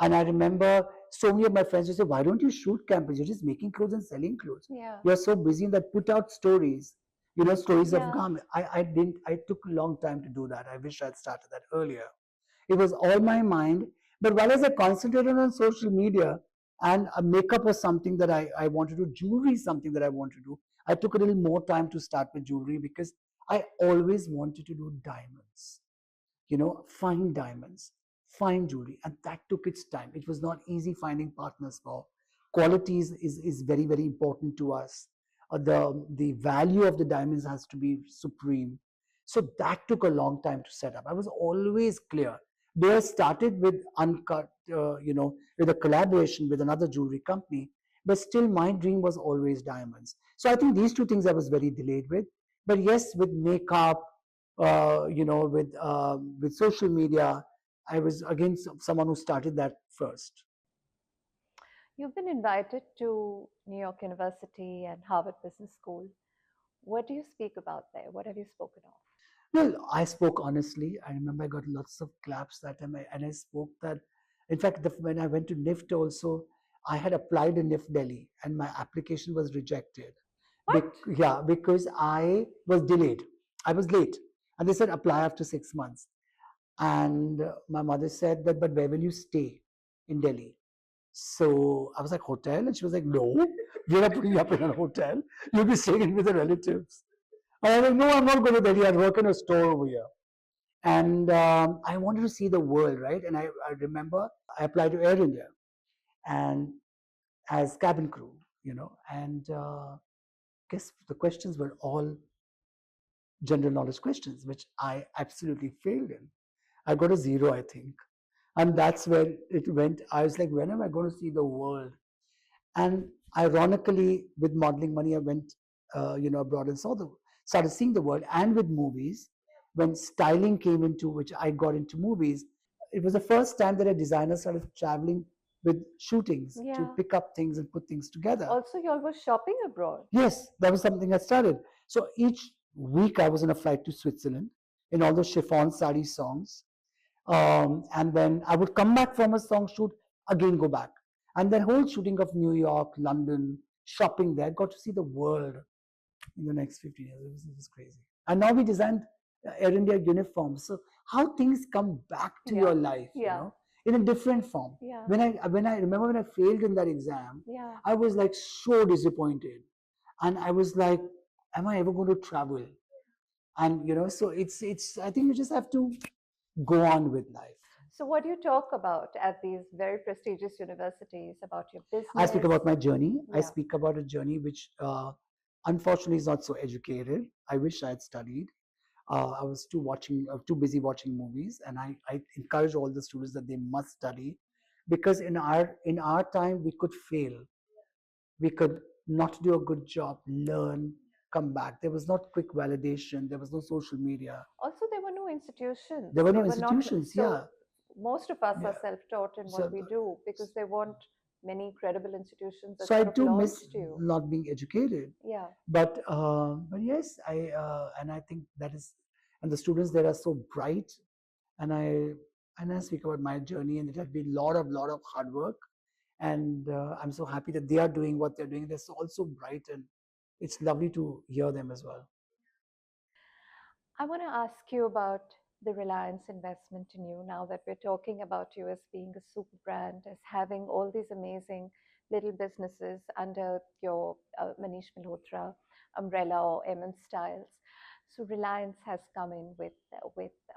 Speaker 1: And I remember so many of my friends would say, why don't you shoot campaigns? You're just making clothes and selling clothes.
Speaker 2: Yeah.
Speaker 1: You're so busy in that, put out stories, stories of
Speaker 2: Yeah.
Speaker 1: garment. I took a long time to do that. I wish I'd started that earlier. It was all my mind. But while as I concentrated on social media, and makeup was something that I wanted to do, jewelry is something that I want to do, I took a little more time to start with jewelry because I always wanted to do diamonds, fine diamonds, fine jewelry. And that took its time. It was not easy finding partners for. Quality is very, very important to us. The value of the diamonds has to be supreme. So that took a long time to set up. I was always clear. Though I started with uncut, with a collaboration with another jewelry company, but still my dream was always diamonds. So I think these two things I was very delayed with. But yes, with makeup, with social media, I was again someone who started that first.
Speaker 2: You've been invited to New York University and Harvard Business School. What do you speak about there? What have you spoken of?
Speaker 1: Well, I spoke honestly. I remember I got lots of claps that time, and I spoke that. In fact, when I went to NIFT also, I had applied in NIFT Delhi, and my application was rejected.
Speaker 2: What?
Speaker 1: Yeah, because I was delayed. I was late, and they said apply after 6 months. And my mother said that, but where will you stay in Delhi? So I was like, hotel? And she was like, no, we're not putting you up in a hotel. You'll be staying with the relatives. And I was like, no, I'm not going to Delhi. I'll work in a store over here. And I wanted to see the world, right? And I remember I applied to Air India and as cabin crew, and guess the questions were all general knowledge questions, which I absolutely failed in. I got a zero, I think. And that's where it went. I was like, when am I going to see the world? And ironically, with modeling money, I went, abroad and started seeing the world. And with movies, when styling came into which I got into movies, it was the first time that a designer started traveling with shootings to
Speaker 2: Yeah.
Speaker 1: pick up things and put things together.
Speaker 2: Also, y'all were shopping abroad.
Speaker 1: Yes, that was something I started. So each week I was on a flight to Switzerland in all those chiffon sari songs. And then I would come back from a song shoot, again go back. And then whole shooting of New York, London, shopping there, got to see the world in the next 15 years. It was crazy. And now we designed Air India uniforms. So how things come back to
Speaker 2: Yeah.
Speaker 1: your life,
Speaker 2: Yeah.
Speaker 1: in a different form.
Speaker 2: Yeah.
Speaker 1: When I remember when I failed in that exam,
Speaker 2: Yeah.
Speaker 1: I was like so disappointed. And I was like, am I ever going to travel? And so it's I think you just have to go on with life.
Speaker 2: So, what do you talk about at these very prestigious universities about your business?
Speaker 1: I speak about my journey. I
Speaker 2: Yeah.
Speaker 1: speak about a journey which unfortunately is not so educated. I wish I had studied. I was too busy watching movies, and I encourage all the students that they must study, because in our time we could fail, we could not do a good job, learn, come back. There was not quick validation. There was no social media.
Speaker 2: Also, there were no institutions.
Speaker 1: There were no
Speaker 2: They not-
Speaker 1: institutions.
Speaker 2: so
Speaker 1: Yeah.
Speaker 2: most of us are
Speaker 1: Yeah.
Speaker 2: self-taught in what
Speaker 1: So
Speaker 2: we do because there weren't many credible institutions that
Speaker 1: so I
Speaker 2: sort of
Speaker 1: do miss
Speaker 2: launched you.
Speaker 1: not being educated.
Speaker 2: Yeah.
Speaker 1: But yes, I think that is, and the students there are so bright, and I speak about my journey, and it has been lot of hard work, and I'm so happy that they are doing what they're doing. They're also bright, and it's lovely to hear them as well.
Speaker 2: I want to ask you about the Reliance investment in you now that we're talking about you as being a super brand, as having all these amazing little businesses under your Manish Malhotra umbrella or MM Styles. So Reliance has come in with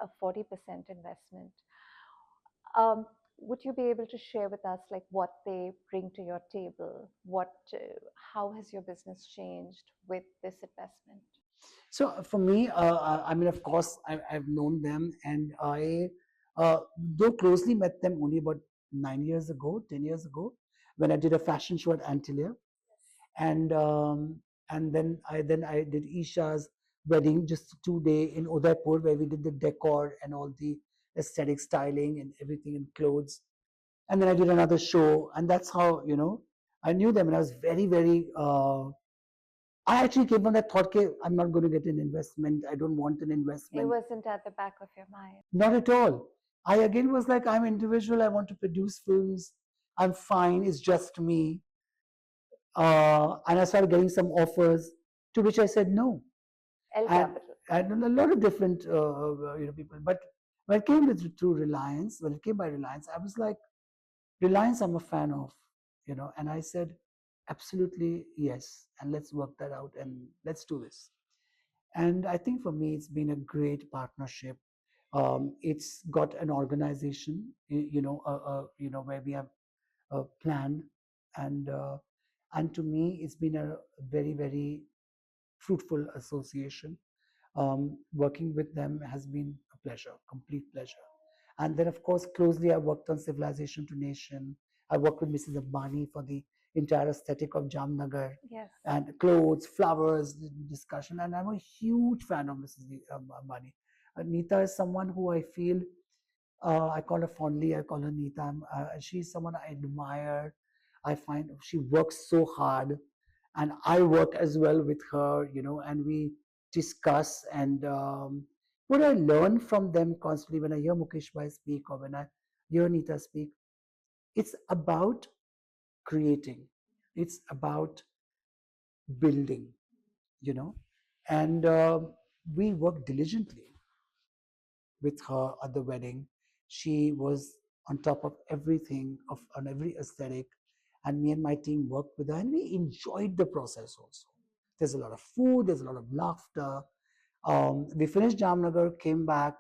Speaker 2: a 40% investment. Um, would you be able to share with us like what they bring to your table? How has your business changed with this investment?
Speaker 1: So for me, I mean, of course, I've known them, and though closely met them only about 9 years ago, 10 years ago, when I did a fashion show at Antilia, and then I did Isha's wedding, just 2 day in Udaipur, where we did the decor and all the aesthetic styling and everything in clothes. And then I did another show, and that's how I knew them, and I was very very. I actually came from that thought, okay, I'm not going to get an investment. I don't want an
Speaker 2: It
Speaker 1: investment.
Speaker 2: wasn't at the back of your mind.
Speaker 1: Not at all. I again was like, I'm individual. I want to produce films. I'm fine. It's just me. And I started getting some offers, to which I said no.
Speaker 2: L
Speaker 1: And,
Speaker 2: Capital.
Speaker 1: and a lot of different people. But when it came to Reliance, when it came by Reliance, I was like, Reliance, I'm a fan of, and I said, absolutely yes, and let's work that out and let's do this. And I think for me, it's been a great partnership. It's got an organization, where we have a plan, and and to me, it's been a very, very fruitful association. Working with them has been a pleasure, complete pleasure. And then, of course, closely I worked on Civilization to Nation. I worked with Mrs. Ambani for the entire aesthetic of Jamnagar,
Speaker 2: Yes.
Speaker 1: and clothes, flowers, discussion. And I'm a huge fan of Mrs. Ambani. Nita is someone who I feel, I call her fondly, I call her Nita. She's someone I admire. I find she works so hard, and I work as well with her, and we discuss. And what I learn from them constantly when I hear Mukesh Bhai speak, or when I hear Nita speak, it's about creating, it's about building, you know, and we work diligently. with her at the wedding. She was on top of everything, on every aesthetic, and me and my team worked with her, and we enjoyed the process also. There's a lot of food, there's a lot of laughter. We finished Jamnagar, came back,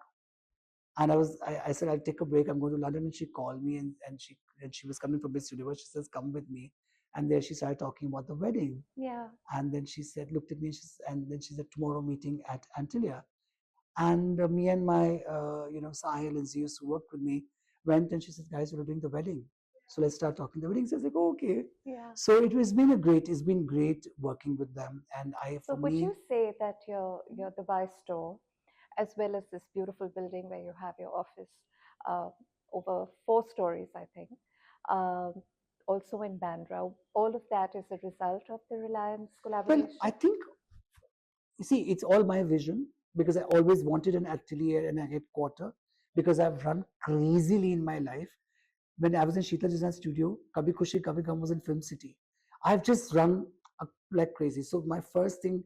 Speaker 1: and I said I'll take a break. I'm going to London, and she called me, and she was coming from Miss Universe. She says, "Come with me," and there she started talking about the wedding.
Speaker 2: Yeah.
Speaker 1: And then she said, looked at me, and then she said, "Tomorrow meeting at Antilia." And me and my, Sahil and Zeus who worked with me went, and she said, "Guys, we're doing the wedding. So let's start talking the wedding." So I was like, "Oh, okay."
Speaker 2: Yeah.
Speaker 1: So it's been great working with them. And
Speaker 2: So
Speaker 1: for
Speaker 2: would
Speaker 1: me,
Speaker 2: you say that your Dubai store, as well as this beautiful building where you have your office, uh, over 4 stories, I think, um, also in Bandra, all of that is a result of the Reliance
Speaker 1: well, I
Speaker 2: collaboration?
Speaker 1: think, you see, it's all my vision because I always wanted an atelier and a headquarter because I've run crazily in my life. When I was in Sheetla Design Studio, Kabhi Khushi Kabhi Gham was in Film City. I've just run like crazy. So my first thing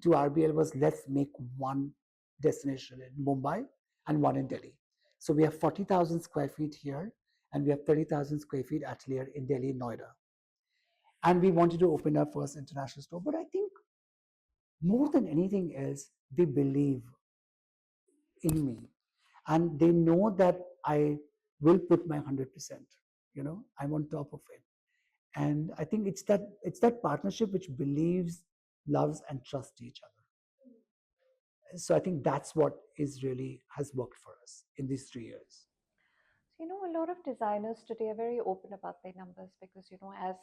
Speaker 1: to RBL was, let's make one destination in Mumbai and one in Delhi. So we have 40,000 square feet here, and we have 30,000 square feet atelier in Delhi, Noida. And we wanted to open our first international store. But I think more than anything else, they believe in me, and they know that I will put my 100%. I'm on top of it. And I think it's that partnership which believes, loves, and trusts each other. So I think that's what is really has worked for us in these 3 years.
Speaker 2: So, a lot of designers today are very open about their numbers because, as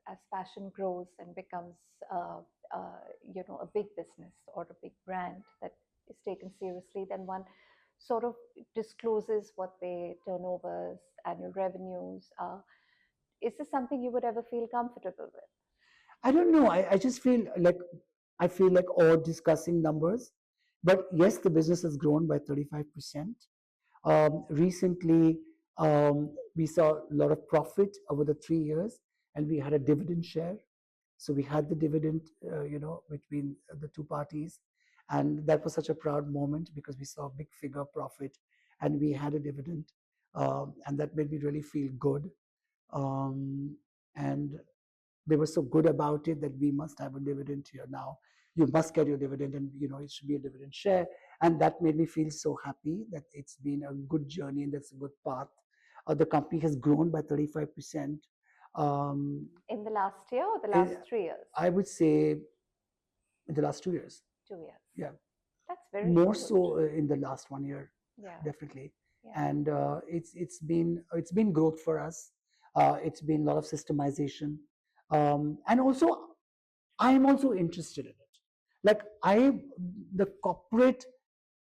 Speaker 2: as fashion grows and becomes, a big business or a big brand that is taken seriously, then one sort of discloses what their turnovers, annual revenues are. Is this something you would ever feel comfortable with?
Speaker 1: I don't know. I just feel like all discussing numbers. But yes, the business has grown by 35%. Recently, we saw a lot of profit over the 3 years, and we had a dividend share. So we had the dividend, between the two parties, and that was such a proud moment because we saw a big figure profit, and we had a dividend, and that made me really feel good. And they were so good about it that we must have a dividend here now. You must get your dividend, and it should be a dividend share. And that made me feel so happy that it's been a good journey and that's a good path. The company has grown by 35%. Um,
Speaker 2: In the last year or the
Speaker 1: eh,
Speaker 2: last 3 years?
Speaker 1: I would say in the last 2 years.
Speaker 2: 2 years.
Speaker 1: Yeah,
Speaker 2: That's very
Speaker 1: more
Speaker 2: good.
Speaker 1: so in the last 1 year,
Speaker 2: Yeah.
Speaker 1: definitely.
Speaker 2: Yeah.
Speaker 1: And it's been growth for us. It's been a lot of systemization, and also I am also interested in it. Like the corporate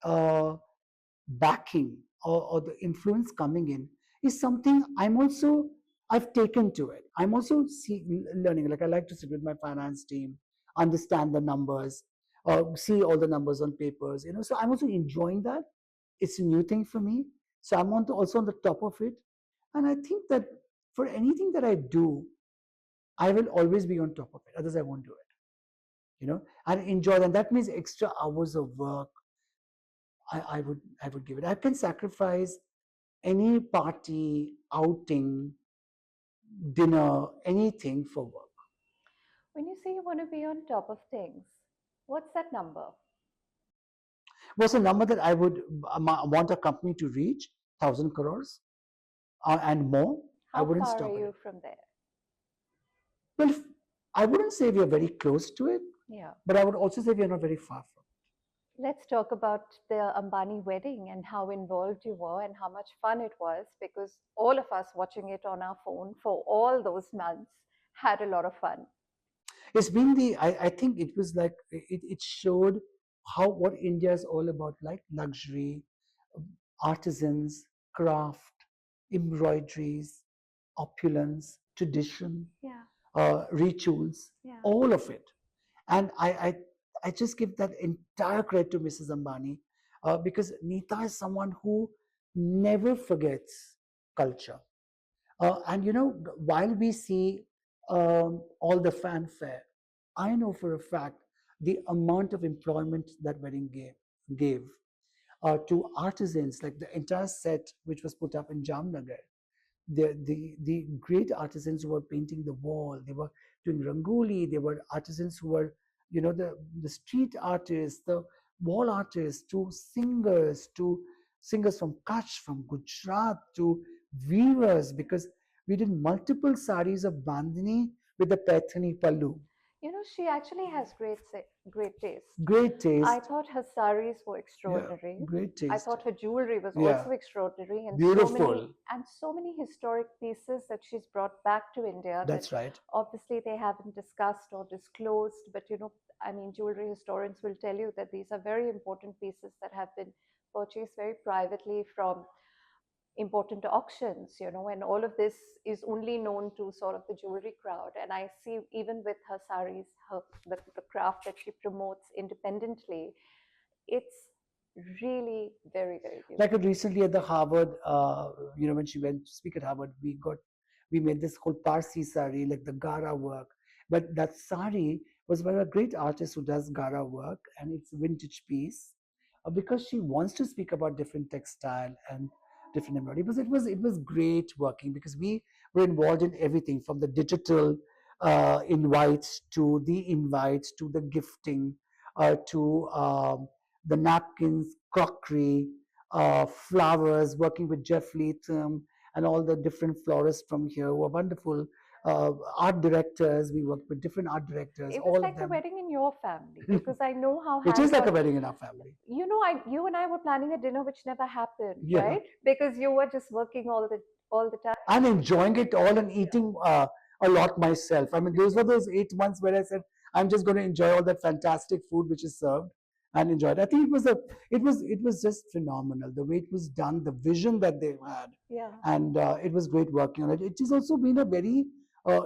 Speaker 1: uh, backing, or the influence coming in is something I've taken to it. I'm also learning. Like I like to sit with my finance team, understand the numbers, see all the numbers on papers. So I'm also enjoying that. It's a new thing for me. So I'm also on the top of it, and I think that for anything that I do, I will always be on top of it. Otherwise, I won't do it. And enjoy them. That means extra hours of work. I would give it. I can sacrifice any party, outing, dinner, anything for work.
Speaker 2: When you say you want to be on top of things, what's that number?
Speaker 1: What's a number that I would want a company to reach? 1,000 crores and more. I
Speaker 2: How
Speaker 1: wouldn't
Speaker 2: far are
Speaker 1: stop at
Speaker 2: you
Speaker 1: it.
Speaker 2: from there?
Speaker 1: Well, I wouldn't say we are very close to it,
Speaker 2: Yeah.
Speaker 1: but I would also say we are not very far from.
Speaker 2: Let's talk about the Ambani wedding and how involved you were and how much fun it was, because all of us watching it on our phone for all those months had a lot of fun.
Speaker 1: It's been I think it was like it showed what India is all about, like luxury, artisans, craft, embroideries, opulence, tradition,
Speaker 2: Yeah.
Speaker 1: rituals,
Speaker 2: Yeah.
Speaker 1: all of it. And I just give that entire credit to Mrs. Ambani, because Neeta is someone who never forgets culture. And while we see all the fanfare, I know for a fact the amount of employment that wedding gave. to artisans, like the entire set which was put up in Jamnagar. The great artisans who were painting the wall, they were doing rangoli, they were artisans who were, the street artists, the wall artists, to singers from Kutch, from Gujarat, to weavers, because we did multiple saris of bandhani with the paithani pallu.
Speaker 2: She actually has great taste.
Speaker 1: Great
Speaker 2: I
Speaker 1: taste.
Speaker 2: thought her saris were
Speaker 1: Yeah,
Speaker 2: extraordinary.
Speaker 1: great
Speaker 2: I
Speaker 1: taste.
Speaker 2: thought her jewelry was
Speaker 1: Yeah,
Speaker 2: also extraordinary, and
Speaker 1: beautiful.
Speaker 2: so many historic pieces that she's brought back to India that
Speaker 1: That's right.
Speaker 2: obviously they haven't discussed or disclosed. But I mean, jewelry historians will tell you that these are very important pieces that have been purchased very privately from important auctions, and all of this is only known to sort of the jewelry crowd. And I see even with her saris, the craft that she promotes independently, it's really very, very
Speaker 1: Like
Speaker 2: beautiful.
Speaker 1: recently at the Harvard, when she went to speak at Harvard, we made this whole Parsi sari, like the Gara work. But that sari was by a great artist who does Gara work, and it's a vintage piece, because she wants to speak about different textile and different embroidery. Because it was great working, because we were involved in everything from the digital invites to the invites to the gifting, to the napkins, crockery, flowers, working with Jeff Latham and all the different florists from here who are wonderful. Art directors, we worked with different art directors,
Speaker 2: It was
Speaker 1: all of
Speaker 2: like a
Speaker 1: them.
Speaker 2: wedding in your family, because I know how
Speaker 1: It is like a
Speaker 2: hands-on.
Speaker 1: wedding in our family.
Speaker 2: You and I were planning a dinner which never happened,
Speaker 1: Yeah.
Speaker 2: right? Because you were just working all the time.
Speaker 1: And enjoying it all and eating a lot myself. I mean, those were those 8 months where I said, I'm just going to enjoy all that fantastic food which is served and enjoy it. I think it was just phenomenal the way it was done, the vision that they had,
Speaker 2: Yeah.
Speaker 1: and it was great working on it. It has also been a very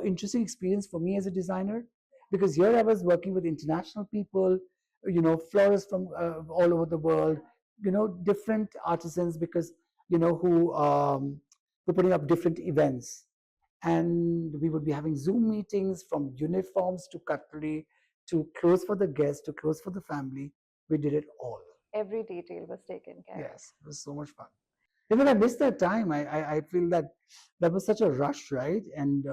Speaker 1: interesting experience for me as a designer, because here I was working with international people, florists from all over the world, different artisans, because who were putting up different events, and we would be having Zoom meetings, from uniforms to cutlery to clothes for the guests to clothes for the family. We did it all.
Speaker 2: Every detail was taken care of.
Speaker 1: Yes, it was so much fun. Even I miss that time. I feel that that was such a rush, right? And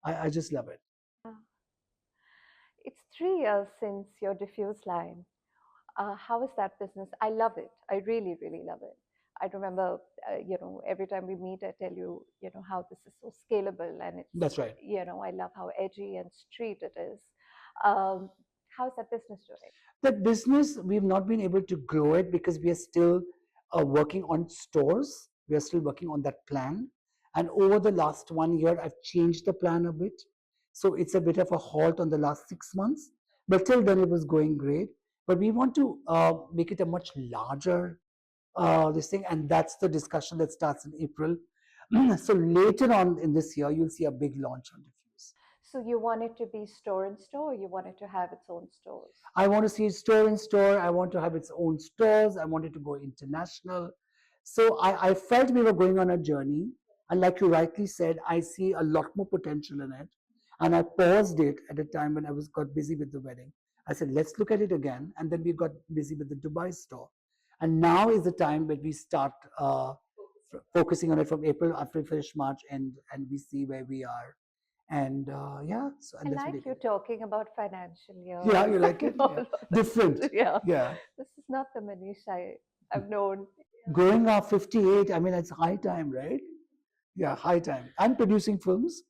Speaker 1: I just love it.
Speaker 2: Uh, It's 3 years since your diffuse line. How is that business? I love it. I really, really love it. I remember, every time we meet, I tell you, how this is so scalable, and
Speaker 1: That's right.
Speaker 2: I love how edgy and street it is. Um, how's that business doing?
Speaker 1: That business, we've not been able to grow it because we are still working on stores. We are still working on that plan. And over the last 1 year, I've changed the plan a bit. So it's a bit of a halt on the last 6 months. But till then, it was going great. But we want to make it a much larger this thing. And that's the discussion that starts in April. So later on in this year, you'll see a big launch on Diffuse.
Speaker 2: So you want it to be store in store, or you want it to have its own stores?
Speaker 1: I want to see it store in store. I want to have its own stores. I want it to go international. So I felt we were going on a journey. And like you rightly said, I see a lot more potential in it. And I paused it at a time when I was got busy with the wedding. I said, let's look at it again. And then we got busy with the Dubai store. And now is the time when we start focusing on it from April, after we finish March, and we see where we are. And yeah, so
Speaker 2: I
Speaker 1: and that's what
Speaker 2: like
Speaker 1: it
Speaker 2: you
Speaker 1: is.
Speaker 2: talking about financial
Speaker 1: Yeah,
Speaker 2: years
Speaker 1: you like it?
Speaker 2: and all
Speaker 1: Yeah.
Speaker 2: of that.
Speaker 1: Different.
Speaker 2: Yeah,
Speaker 1: Yeah.
Speaker 2: this is not the Manish I've known.
Speaker 1: Growing up 58, I mean, it's high time, right? Yeah, high time. And producing films.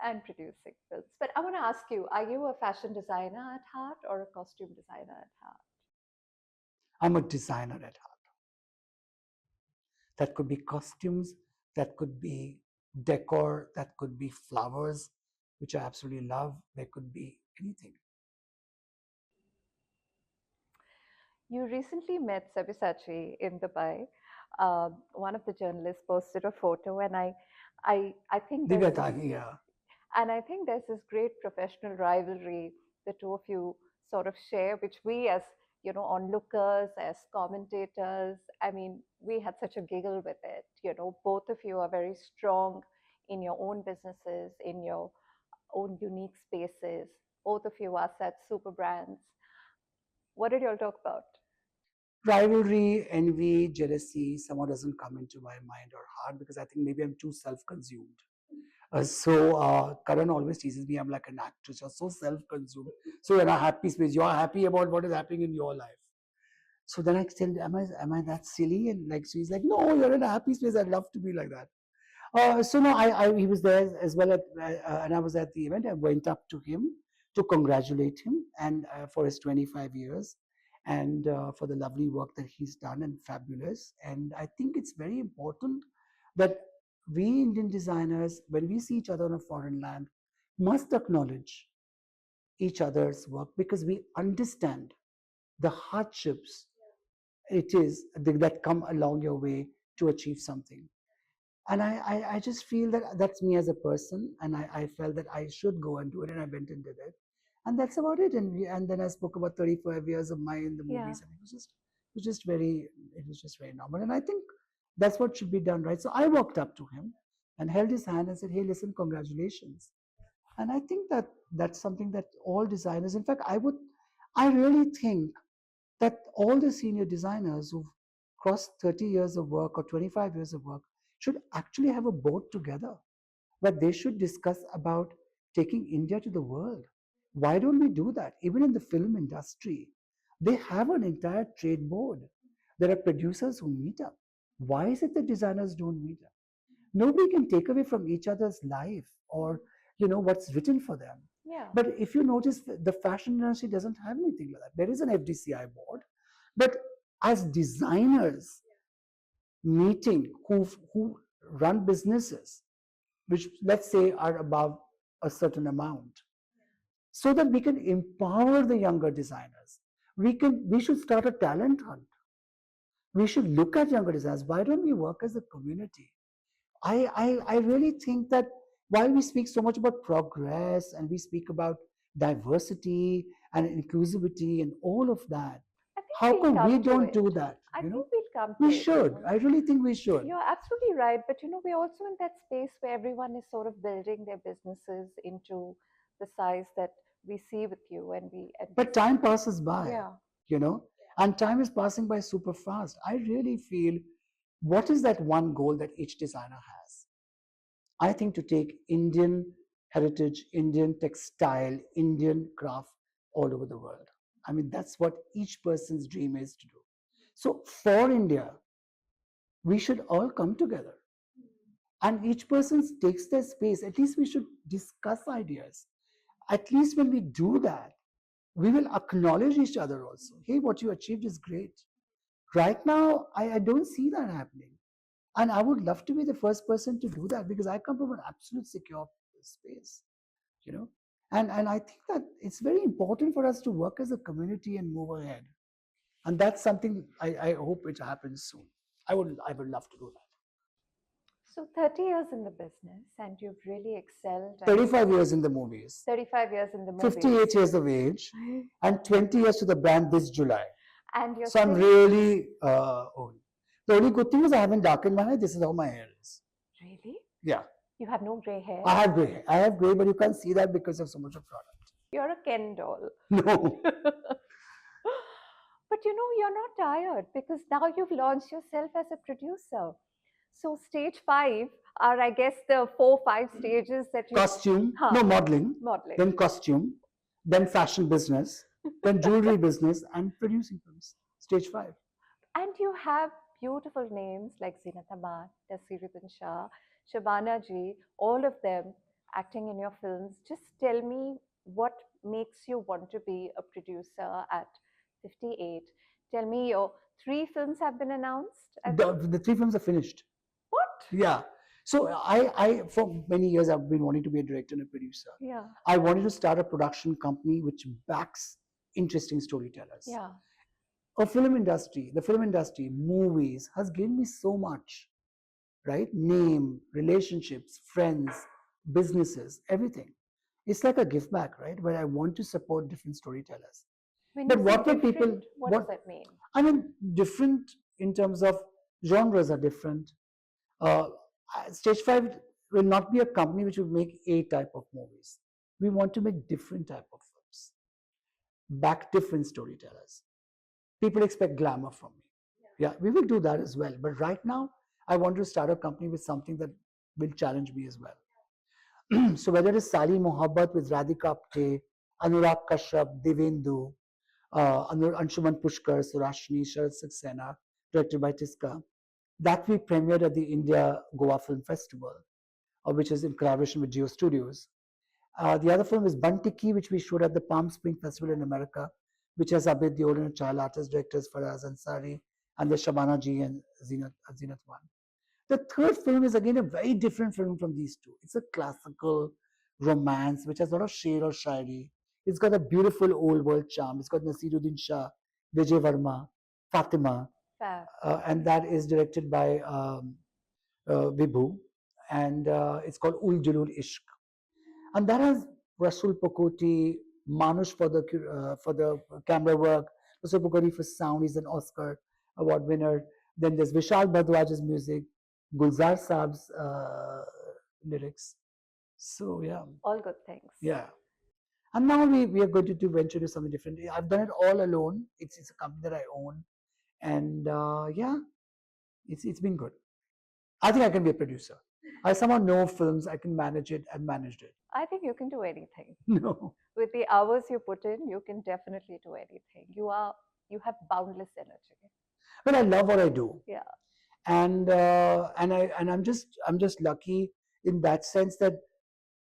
Speaker 2: And producing films. But I want to ask you, are you a fashion designer at heart or a costume designer at heart?
Speaker 1: I'm a designer at heart. That could be costumes, that could be decor, that could be flowers, which I absolutely love. There could be anything.
Speaker 2: You recently met Sabyasachi in Dubai. One of the journalists posted a photo, and I think there's
Speaker 1: Divya
Speaker 2: this,
Speaker 1: Tagi, yeah.
Speaker 2: and I think there's this great professional rivalry the two of you sort of share, which we as onlookers, as commentators, I mean, we had such a giggle with it. Both of you are very strong in your own businesses, in your own unique spaces. Both of you are such super brands. What did you all talk about?
Speaker 1: Rivalry, envy, jealousy, somehow doesn't come into my mind or heart because I think maybe I'm too self-consumed. Karan always teases me, I'm like an actress, you're so self-consumed. So you're in a happy space, you're happy about what is happening in your life. So then I tell, am I that silly? And like, so he's like, no, you're in a happy space. I'd love to be like that. So no, he was there as well, and I was at the event. I went up to him to congratulate him and for his 25 years and for the lovely work that he's done and fabulous. And I think it's very important that we Indian designers, when we see each other on a foreign land, must acknowledge each other's work because we understand the hardships it is that come along your way to achieve something. And I just feel that that's me as a person, and I felt that I should go and do it, and I went and did it, and that's about it. And then I spoke about 35 years of mine in the
Speaker 2: Yeah.
Speaker 1: movies, and it was just very normal, and I think that's what should be done, right? So I walked up to him and held his hand and said, "Hey, listen, congratulations." And I think that that's something that all designers, in fact, I really think that all the senior designers who've crossed 30 years of work or 25 years of work should actually have a board together where they should discuss about taking India to the world. Why don't we do that? Even in the film industry, they have an entire trade board. There are producers who meet up. Why is it that designers don't meet up? Nobody can take away from each other's life or what's written for them.
Speaker 2: Yeah.
Speaker 1: But if you notice, the fashion industry doesn't have anything like that. There is an FDCI board, but as designers meeting who run businesses, which let's say are above a certain amount, so that we can empower the younger designers. We should start a talent hunt. We should look at younger designers. Why don't we work as a community? I really think that while we speak so much about progress and we speak about diversity and inclusivity and all of that,
Speaker 2: I think
Speaker 1: how
Speaker 2: we'll
Speaker 1: come we
Speaker 2: come to
Speaker 1: don't
Speaker 2: it.
Speaker 1: do that?
Speaker 2: I
Speaker 1: You
Speaker 2: think
Speaker 1: know,
Speaker 2: we'll come to
Speaker 1: we
Speaker 2: it.
Speaker 1: should. I really think we should.
Speaker 2: You're absolutely right. But we're also in that space where everyone is sort of building their businesses into the size that we see with you and
Speaker 1: But time passes by,
Speaker 2: yeah.
Speaker 1: and time is passing by super fast. I really feel, what is that one goal that each designer has? I think to take Indian heritage, Indian textile, Indian craft all over the world. I mean, that's what each person's dream is to do. So for India, we should all come together and each person takes their space. At least we should discuss ideas. At least when we do that, we will acknowledge each other also. Hey, what you achieved is great. Right now, I don't see that happening. And I would love to be the first person to do that because I come from an absolute secure space, you know. And I think that it's very important for us to work as a community and move ahead. And that's something I hope it happens soon. I would love to do that.
Speaker 2: So 30 years in the business and you've really excelled.
Speaker 1: 35 years in the movies.
Speaker 2: 35 years in the movies.
Speaker 1: 58 years of age and 20 years to the brand this July.
Speaker 2: And you're
Speaker 1: So I'm really old. The only good thing is I haven't darkened my hair. This is how my hair is.
Speaker 2: Really?
Speaker 1: Yeah.
Speaker 2: You have no gray hair?
Speaker 1: I have gray. I have gray, but you can't see that because of so much of product.
Speaker 2: You're a Ken doll.
Speaker 1: No.
Speaker 2: But you're not tired because now you've launched yourself as a producer. So stage 5 are, I guess, the 4-5 stages that you
Speaker 1: Costume, no, modeling, then costume, then fashion business, then jewelry business, and producing films. Stage 5.
Speaker 2: And you have beautiful names like Zinat Ahmad, Tasiruddin Shah, Shabana Ji, all of them acting in your films. Just tell me what makes you want to be a producer at 58. Tell me, your 3 films have been announced?
Speaker 1: The 3 films are finished.
Speaker 2: What?
Speaker 1: Yeah. So I for many years I've been wanting to be a director and a producer.
Speaker 2: Yeah.
Speaker 1: I wanted to start a production company which backs interesting storytellers.
Speaker 2: Yeah.
Speaker 1: The film industry, movies has given me so much, right? Name, relationships, friends, businesses, everything. It's like a give back, right? Where I want to support different storytellers.
Speaker 2: But what do people? What does that mean?
Speaker 1: I mean, different in terms of genres are different. Stage 5 will not be a company which will make a type of movies. We want to make different type of films, back different storytellers. People expect glamour from me. Yeah, we will do that as well. But right now, I want to start a company with something that will challenge me as well. So whether it is Sali Mohabbat with Radhika Apte, Anurag Kashyap, Devendu, Anshuman Pushkar, Surashni, Sharad Saxena, directed by Tiska, that we premiered at the India Goa Film Festival, which is in collaboration with Geo Studios. The other film is Bantiki, which we showed at the Palm Spring Festival in America, which has Abid Deol and child artist directors Faraz Ansari and the Shabana Ji and Zinat Wan. The third film is again a very different film from these two. It's a classical romance which has a lot of sher or shairi. It's got a beautiful old world charm. It's got Nasiruddin Shah, Vijay Varma, Fatima,
Speaker 2: Fab.
Speaker 1: and that is directed by Vibhu, and it's called Ul Julul Ishq. And that has Rasul Pakoti, Manush for the camera work, Rasul Pakoti for sound. He's an Oscar award winner. Then there's Vishal Bhardwaj's music, Gulzar Saab's lyrics. So yeah,
Speaker 2: All good things.
Speaker 1: yeah. And now we are going to venture to something different. I've done it all alone. It's a company that I own, and yeah, it's been good. I think I can be a producer. I somehow know films. I can manage it. I've managed it.
Speaker 2: I think you can do anything.
Speaker 1: No,
Speaker 2: With the hours you put in, you can definitely do anything. You have boundless energy.
Speaker 1: but I love what I do.
Speaker 2: Yeah.
Speaker 1: And I'm just lucky in that sense that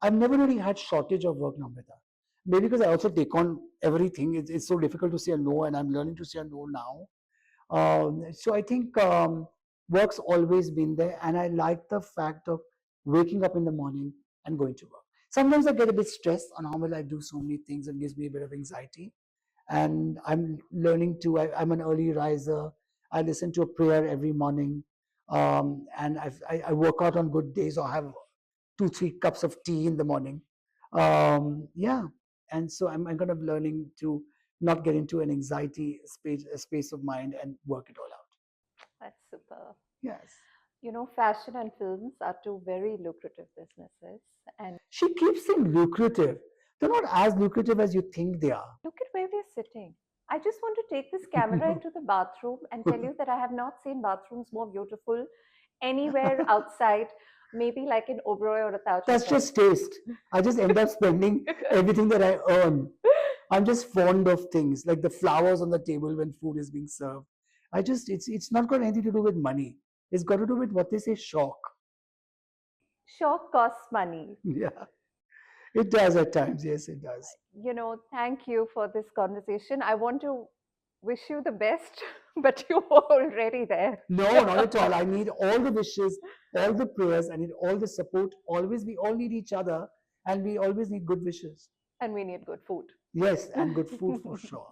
Speaker 1: I've never really had shortage of work, Namrata. Maybe because I also take on everything. It's so difficult to say a no, and I'm learning to say a no now. So I think work's always been there, and I like the fact of waking up in the morning and going to work. Sometimes I get a bit stressed on how well I do so many things and gives me a bit of anxiety. And I'm learning to. I'm an early riser. I listen to a prayer every morning, and I work out on good days or have 2-3 cups of tea in the morning. Yeah, and so I'm kind of learning to not get into an anxiety space of mind and work it all out.
Speaker 2: That's super.
Speaker 1: Yes.
Speaker 2: You know, fashion and films are two very lucrative businesses. And
Speaker 1: She keeps saying lucrative. They're not as lucrative as you think they are.
Speaker 2: look at where we're sitting. I just want to take this camera into the bathroom and tell you that I have not seen bathrooms more beautiful anywhere outside, maybe like in Oberoi or a Taj
Speaker 1: That's
Speaker 2: Hotel.
Speaker 1: just taste. I just end up spending everything that I earn. I'm just fond of things like the flowers on the table when food is being served. It's not got anything to do with money. It's got to do with what they say shock.
Speaker 2: Shock costs money.
Speaker 1: Yeah, it does at times. Yes, it does.
Speaker 2: You know, thank you for this conversation. I want to wish you the best, but you're already there.
Speaker 1: No, not at all. I need all the wishes, all the prayers, I need all the support. Always, we all need each other, and we always need good wishes.
Speaker 2: And we need good food.
Speaker 1: Yes, and good food for sure.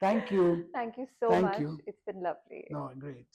Speaker 1: Thank you.
Speaker 2: Thank you so
Speaker 1: Thank
Speaker 2: much.
Speaker 1: you.
Speaker 2: It's been lovely.
Speaker 1: No, great.